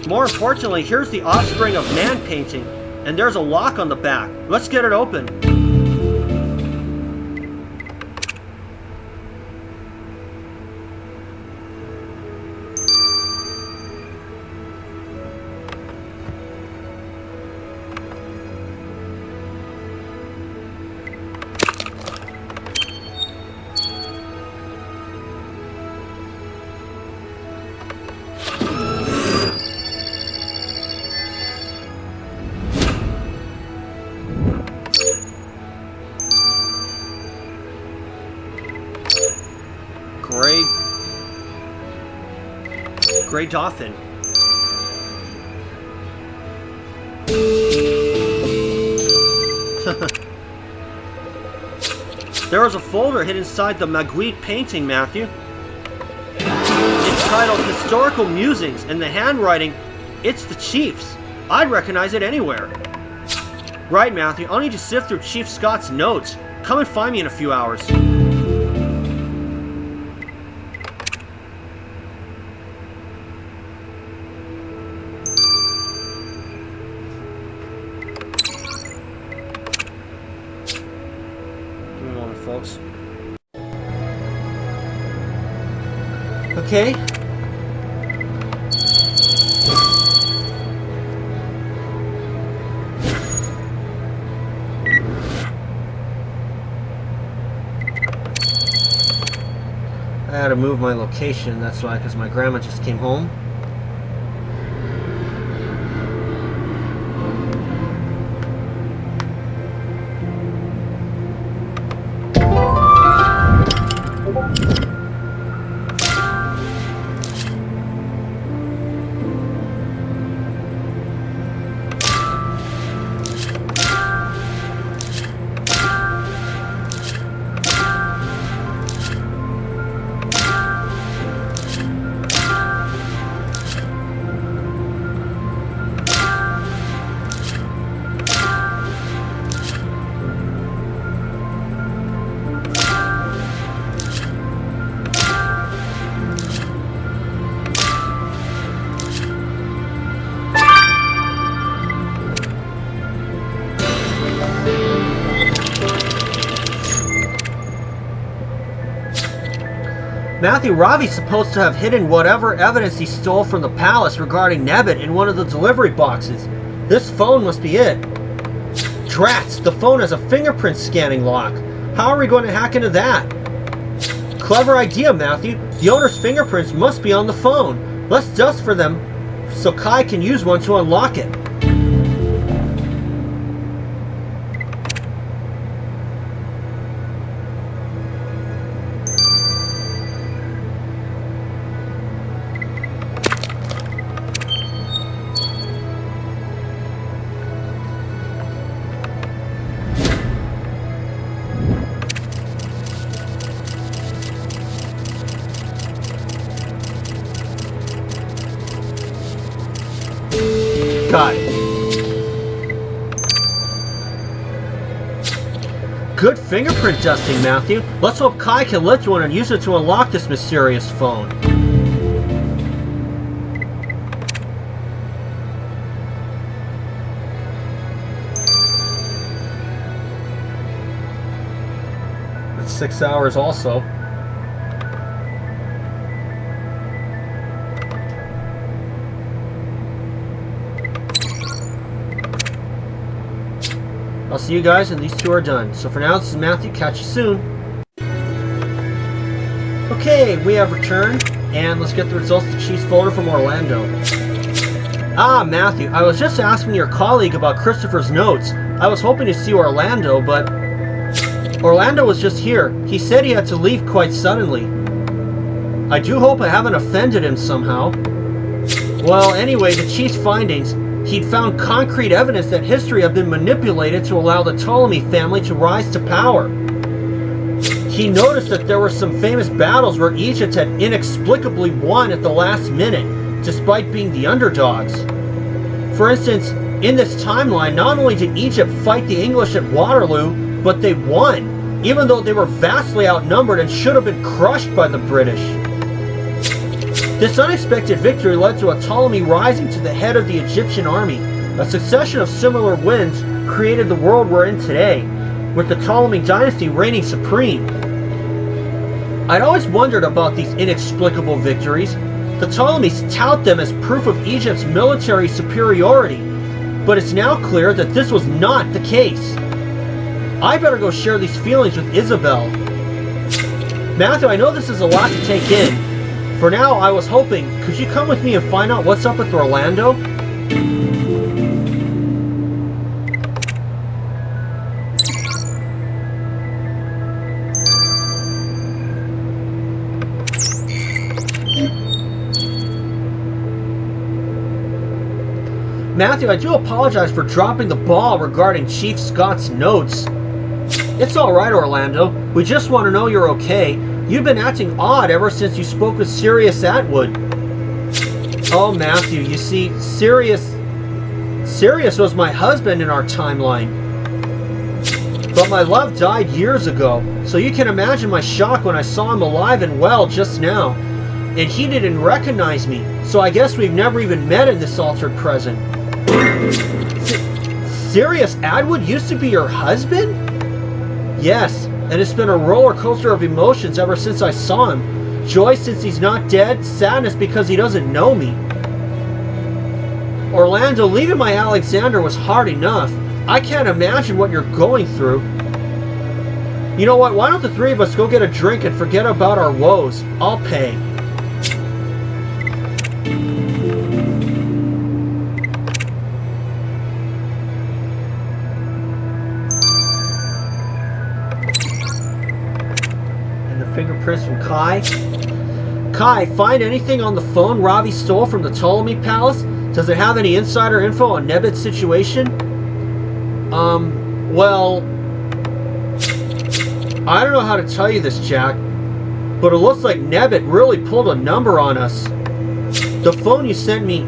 More importantly, here's the offspring of man painting, and there's a lock on the back. Let's get it open. Gray Dolphin. There was a folder hidden inside the Magritte painting, Matthew. It's titled Historical Musings, and the handwriting, it's the Chief's. I'd recognize it anywhere. Right, Matthew, I'll need to sift through Chief Scott's notes. Come and find me in a few hours. Folks. Okay. I had to move my location, that's why, because my grandma just came home. Matthew, Ravi's supposed to have hidden whatever evidence he stole from the palace regarding Nebbit in one of the delivery boxes. This phone must be it. Drats, the phone has a fingerprint scanning lock. How are we going to hack into that? Clever idea, Matthew. The owner's fingerprints must be on the phone. Let's dust for them so Kai can use one to unlock it. Got it. Good fingerprint dusting, Matthew. Let's hope Kai can lift one and use it to unlock this mysterious phone. It's 6 hours also. I'll see you guys when these two are done. So for now, this is Matthew. Catch you soon. Okay, we have returned, and let's get the results of the Chief's folder from Orlando. Ah, Matthew, I was just asking your colleague about Christopher's notes. I was hoping to see Orlando, but Orlando was just here. He said he had to leave quite suddenly. I do hope I haven't offended him somehow. Well, anyway, the chief's findings, he'd found concrete evidence that history had been manipulated to allow the Ptolemy family to rise to power. He noticed that there were some famous battles where Egypt had inexplicably won at the last minute, despite being the underdogs. For instance, in this timeline, not only did Egypt fight the English at Waterloo, but they won, even though they were vastly outnumbered and should have been crushed by the British. This unexpected victory led to a Ptolemy rising to the head of the Egyptian army. A succession of similar wins created the world we're in today, with the Ptolemy dynasty reigning supreme. I'd always wondered about these inexplicable victories. The Ptolemies tout them as proof of Egypt's military superiority, but it's now clear that this was not the case. I better go share these feelings with Isabel. Matthew, I know this is a lot to take in. For now, I was hoping, could you come with me and find out what's up with Orlando? Matthew, I do apologize for dropping the ball regarding Chief Scott's notes. It's alright, Orlando. We just want to know you're okay. You've been acting odd ever since you spoke with Sirius Atwood. Oh, Matthew, you see, Sirius was my husband in our timeline. But my love died years ago, so you can imagine my shock when I saw him alive and well just now. And he didn't recognize me, so I guess we've never even met in this altered present. Sirius Atwood used to be your husband? Yes, and it's been a roller coaster of emotions ever since I saw him. Joy since he's not dead, sadness because he doesn't know me. Orlando, leaving my Alexander was hard enough. I can't imagine what you're going through. You know what, why don't the three of us go get a drink and forget about our woes? I'll pay. Fingerprints from Kai. Kai, find anything on the phone Ravi stole from the Ptolemy Palace? Does it have any insider info on Nebit's situation? Well, I don't know how to tell you this, Jack, but it looks like Nebit really pulled a number on us. The phone you sent me,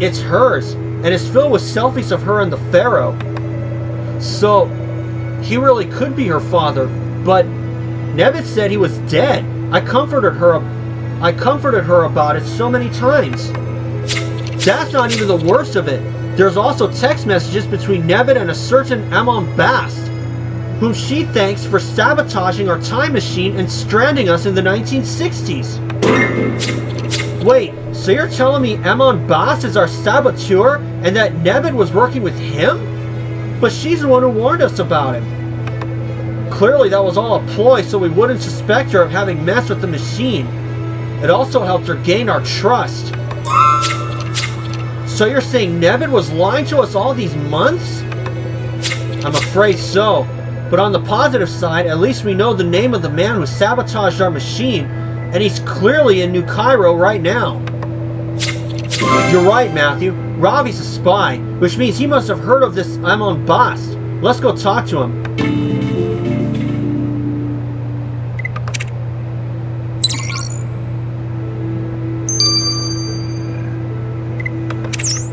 it's hers, and it's filled with selfies of her and the Pharaoh. So, he really could be her father, but Nebit said he was dead. I comforted her about it so many times. That's not even the worst of it. There's also text messages between Nebit and a certain Amon Bast, whom she thanks for sabotaging our time machine and stranding us in the 1960s. Wait, so you're telling me Amon Bast is our saboteur and that Nebit was working with him? But she's the one who warned us about him. Clearly that was all a ploy so we wouldn't suspect her of having messed with the machine. It also helped her gain our trust. So you're saying Nebit was lying to us all these months? I'm afraid so. But on the positive side, at least we know the name of the man who sabotaged our machine, and he's clearly in New Cairo right now. You're right, Matthew. Ravi's a spy, which means he must have heard of this Amon Bast. Let's go talk to him.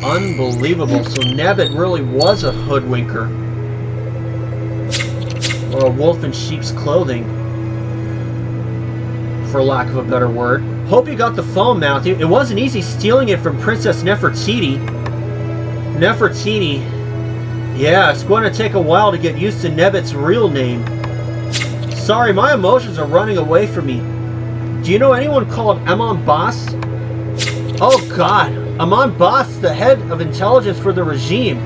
Unbelievable. So Nebit really was a hoodwinker. Or a wolf in sheep's clothing, for lack of a better word. Hope you got the phone, Matthew. It wasn't easy stealing it from Princess Nefertiti. Nefertiti. Yeah, it's going to take a while to get used to Nebit's real name. Sorry, my emotions are running away from me. Do you know anyone called Amon Bast? Oh God, Amon Bast, the head of intelligence for the regime.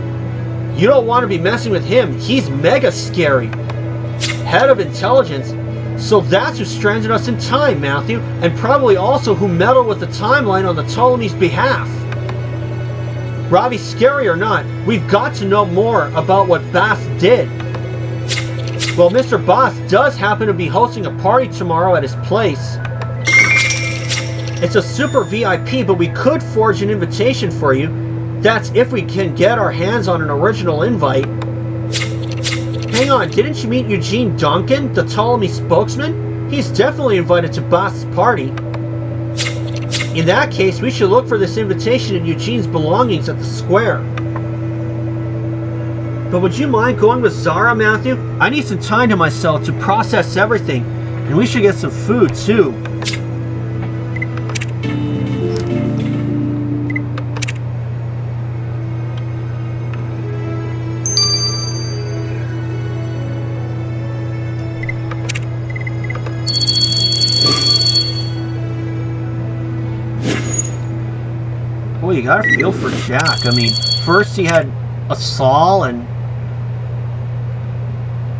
You don't want to be messing with him. He's mega scary. Head of intelligence? So that's who stranded us in time, Matthew, and probably also who meddled with the timeline on the Ptolemies' behalf. Ravi, scary or not, we've got to know more about what Bast did. Well, Mr. Bast does happen to be hosting a party tomorrow at his place. It's a super VIP, but we could forge an invitation for you. That's if we can get our hands on an original invite. Hang on, didn't you meet Eugene Duncan, the Ptolemy spokesman? He's definitely invited to Bast's party. In that case, we should look for this invitation in Eugene's belongings at the square. But would you mind going with Zara, Matthew? I need some time to myself to process everything, and we should get some food too. Boy, you gotta feel for Jack. I mean, first he had a Saul and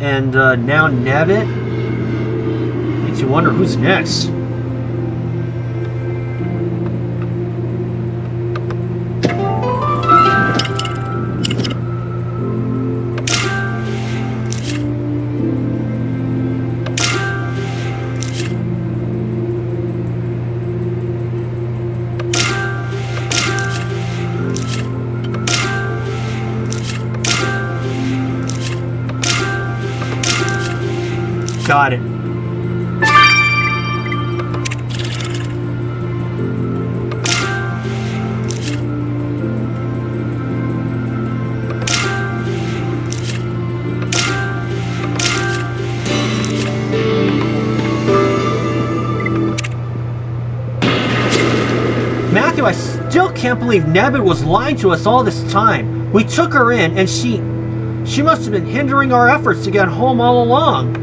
now Nebbit. Makes you wonder who's next. Got it. Matthew, I still can't believe Nebbit was lying to us all this time. We took her in and she must have been hindering our efforts to get home all along.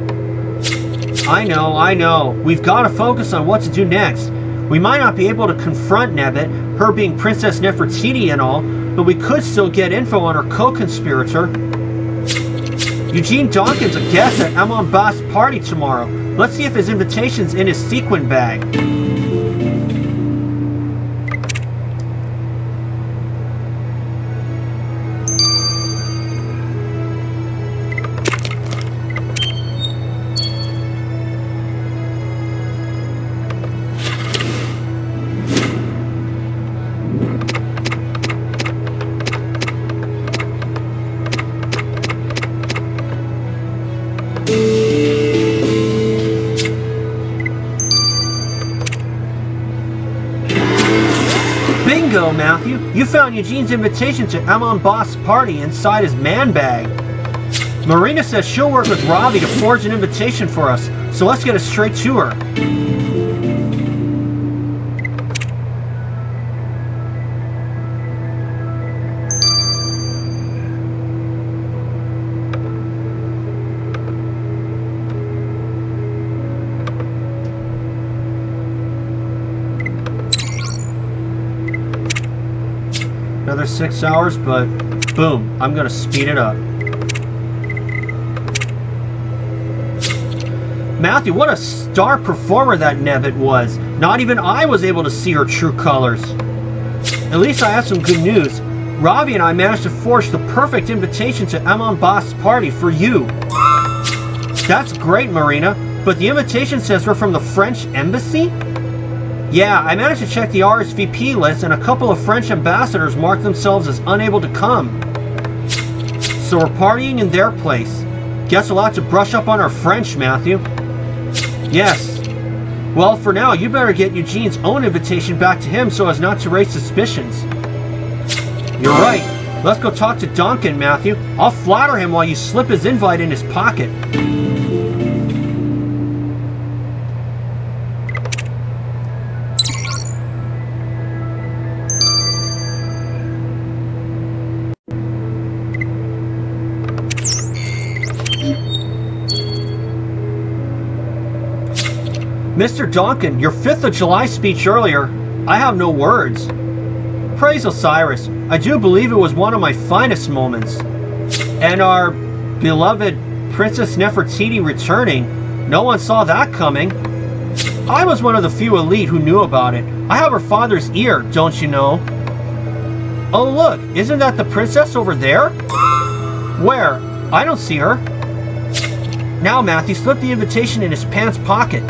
I know. We've got to focus on what to do next. We might not be able to confront Nebbit, her being Princess Nefertiti and all, but we could still get info on her co-conspirator. Eugene Donkin's a guest at Amon Bast's party tomorrow. Let's see if his invitation's in his sequin bag. Bingo, Matthew! You found Eugene's invitation to Amon Bast's party inside his man bag. Marina says she'll work with Ravi to forge an invitation for us, so let's get it straight to her. Another 6 hours, but boom, I'm gonna speed it up. Matthew, what a star performer that Nebbit was. Not even I was able to see her true colors. At least I have some good news. Ravi and I managed to forge the perfect invitation to Amon Bast's party for you. That's great, Marina, but the invitation says we're from the French embassy? Yeah, I managed to check the RSVP list and a couple of French ambassadors marked themselves as unable to come. So we're partying in their place. Guess we'll have to brush up on our French, Matthew. Yes. Well, for now, you better get Eugene's own invitation back to him so as not to raise suspicions. You're right. Let's go talk to Duncan, Matthew. I'll flatter him while you slip his invite in his pocket. Mr. Duncan, your 5th of July speech earlier, I have no words. Praise Osiris, I do believe it was one of my finest moments. And our beloved Princess Nefertiti returning, no one saw that coming. I was one of the few elite who knew about it. I have her father's ear, don't you know? Oh look, isn't that the princess over there? Where? I don't see her. Now Matthew slipped the invitation in his pants pocket.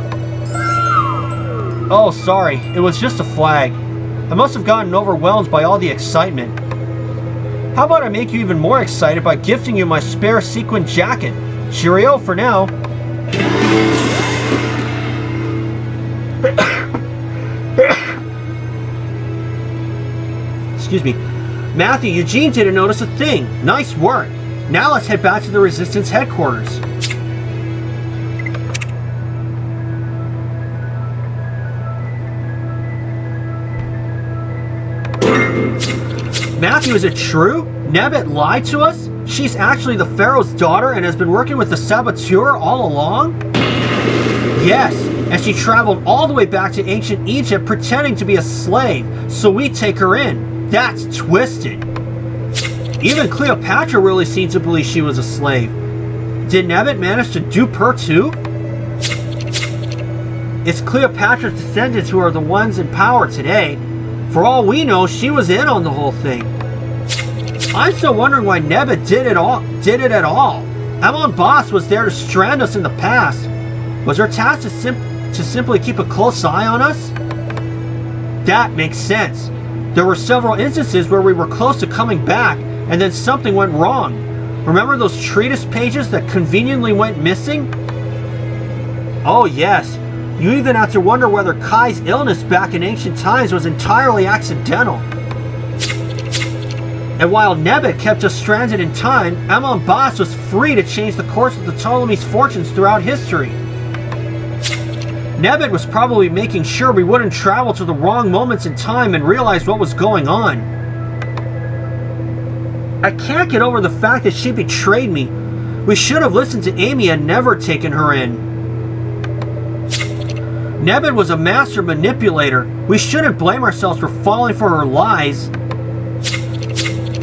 Oh, sorry, it was just a flag. I must have gotten overwhelmed by all the excitement. How about I make you even more excited by gifting you my spare sequin jacket? Cheerio for now. Excuse me. Matthew, Eugene didn't notice a thing. Nice work. Now let's head back to the Resistance headquarters. Matthew, is it true? Nebbit lied to us? She's actually the Pharaoh's daughter and has been working with the Saboteur all along? Yes, and she traveled all the way back to ancient Egypt pretending to be a slave, so we take her in. That's twisted. Even Cleopatra really seemed to believe she was a slave. Did Nebbit manage to dupe her too? It's Cleopatra's descendants who are the ones in power today. For all we know, she was in on the whole thing. I'm still wondering why Nebbit did it at all. Amon Boss was there to strand us in the past. Was her task to simply keep a close eye on us? That makes sense. There were several instances where we were close to coming back, and then something went wrong. Remember those treatise pages that conveniently went missing? Oh yes. You even have to wonder whether Kai's illness back in ancient times was entirely accidental. And while Nebbit kept us stranded in time, Amon Boss was free to change the course of the Ptolemies' fortunes throughout history. Nebbit was probably making sure we wouldn't travel to the wrong moments in time and realize what was going on. I can't get over the fact that she betrayed me. We should have listened to Amy and never taken her in. Nebbit was a master manipulator. We shouldn't blame ourselves for falling for her lies.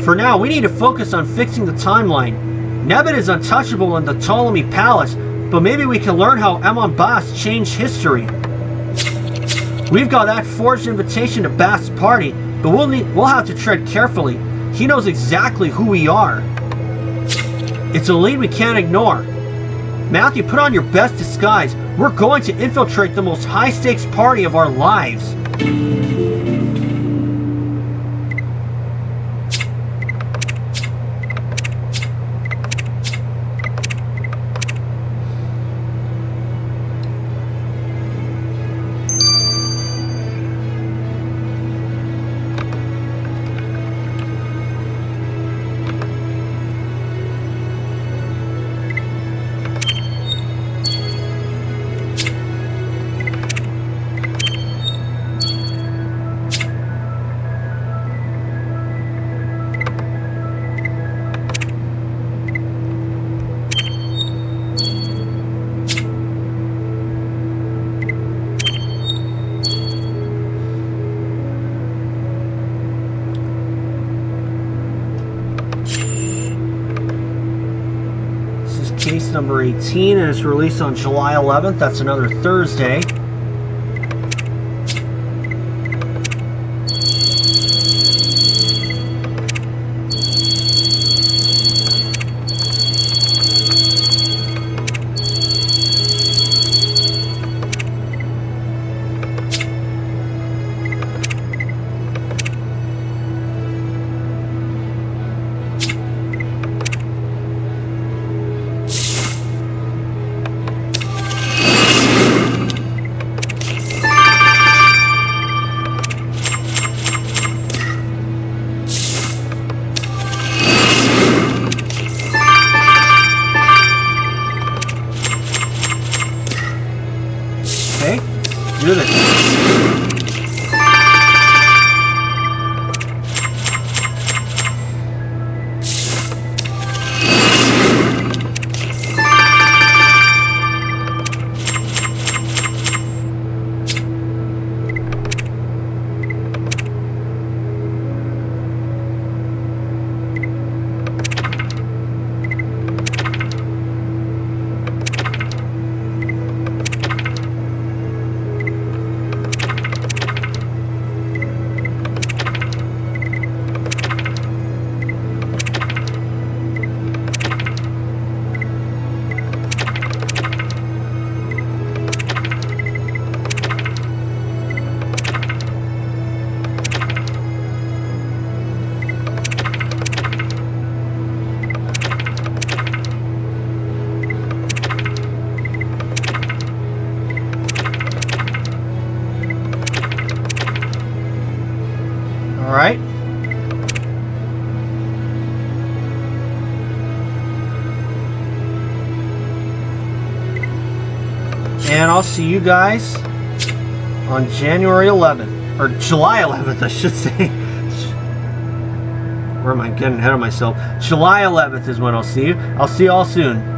For now, we need to focus on fixing the timeline. Nebbit is untouchable in the Ptolemy Palace, but maybe we can learn how Amon Boss changed history. We've got that forged invitation to Bast's party, but we'll have to tread carefully. He knows exactly who we are. It's a lead we can't ignore. Matthew, put on your best disguise. We're going to infiltrate the most high-stakes party of our lives. Case number 18, and it's released on July 11th. That's another Thursday. All right. And I'll see you guys on January 11th, or July 11th, I should say. Where am I getting ahead of myself? July 11th is when I'll see you. I'll see you all soon.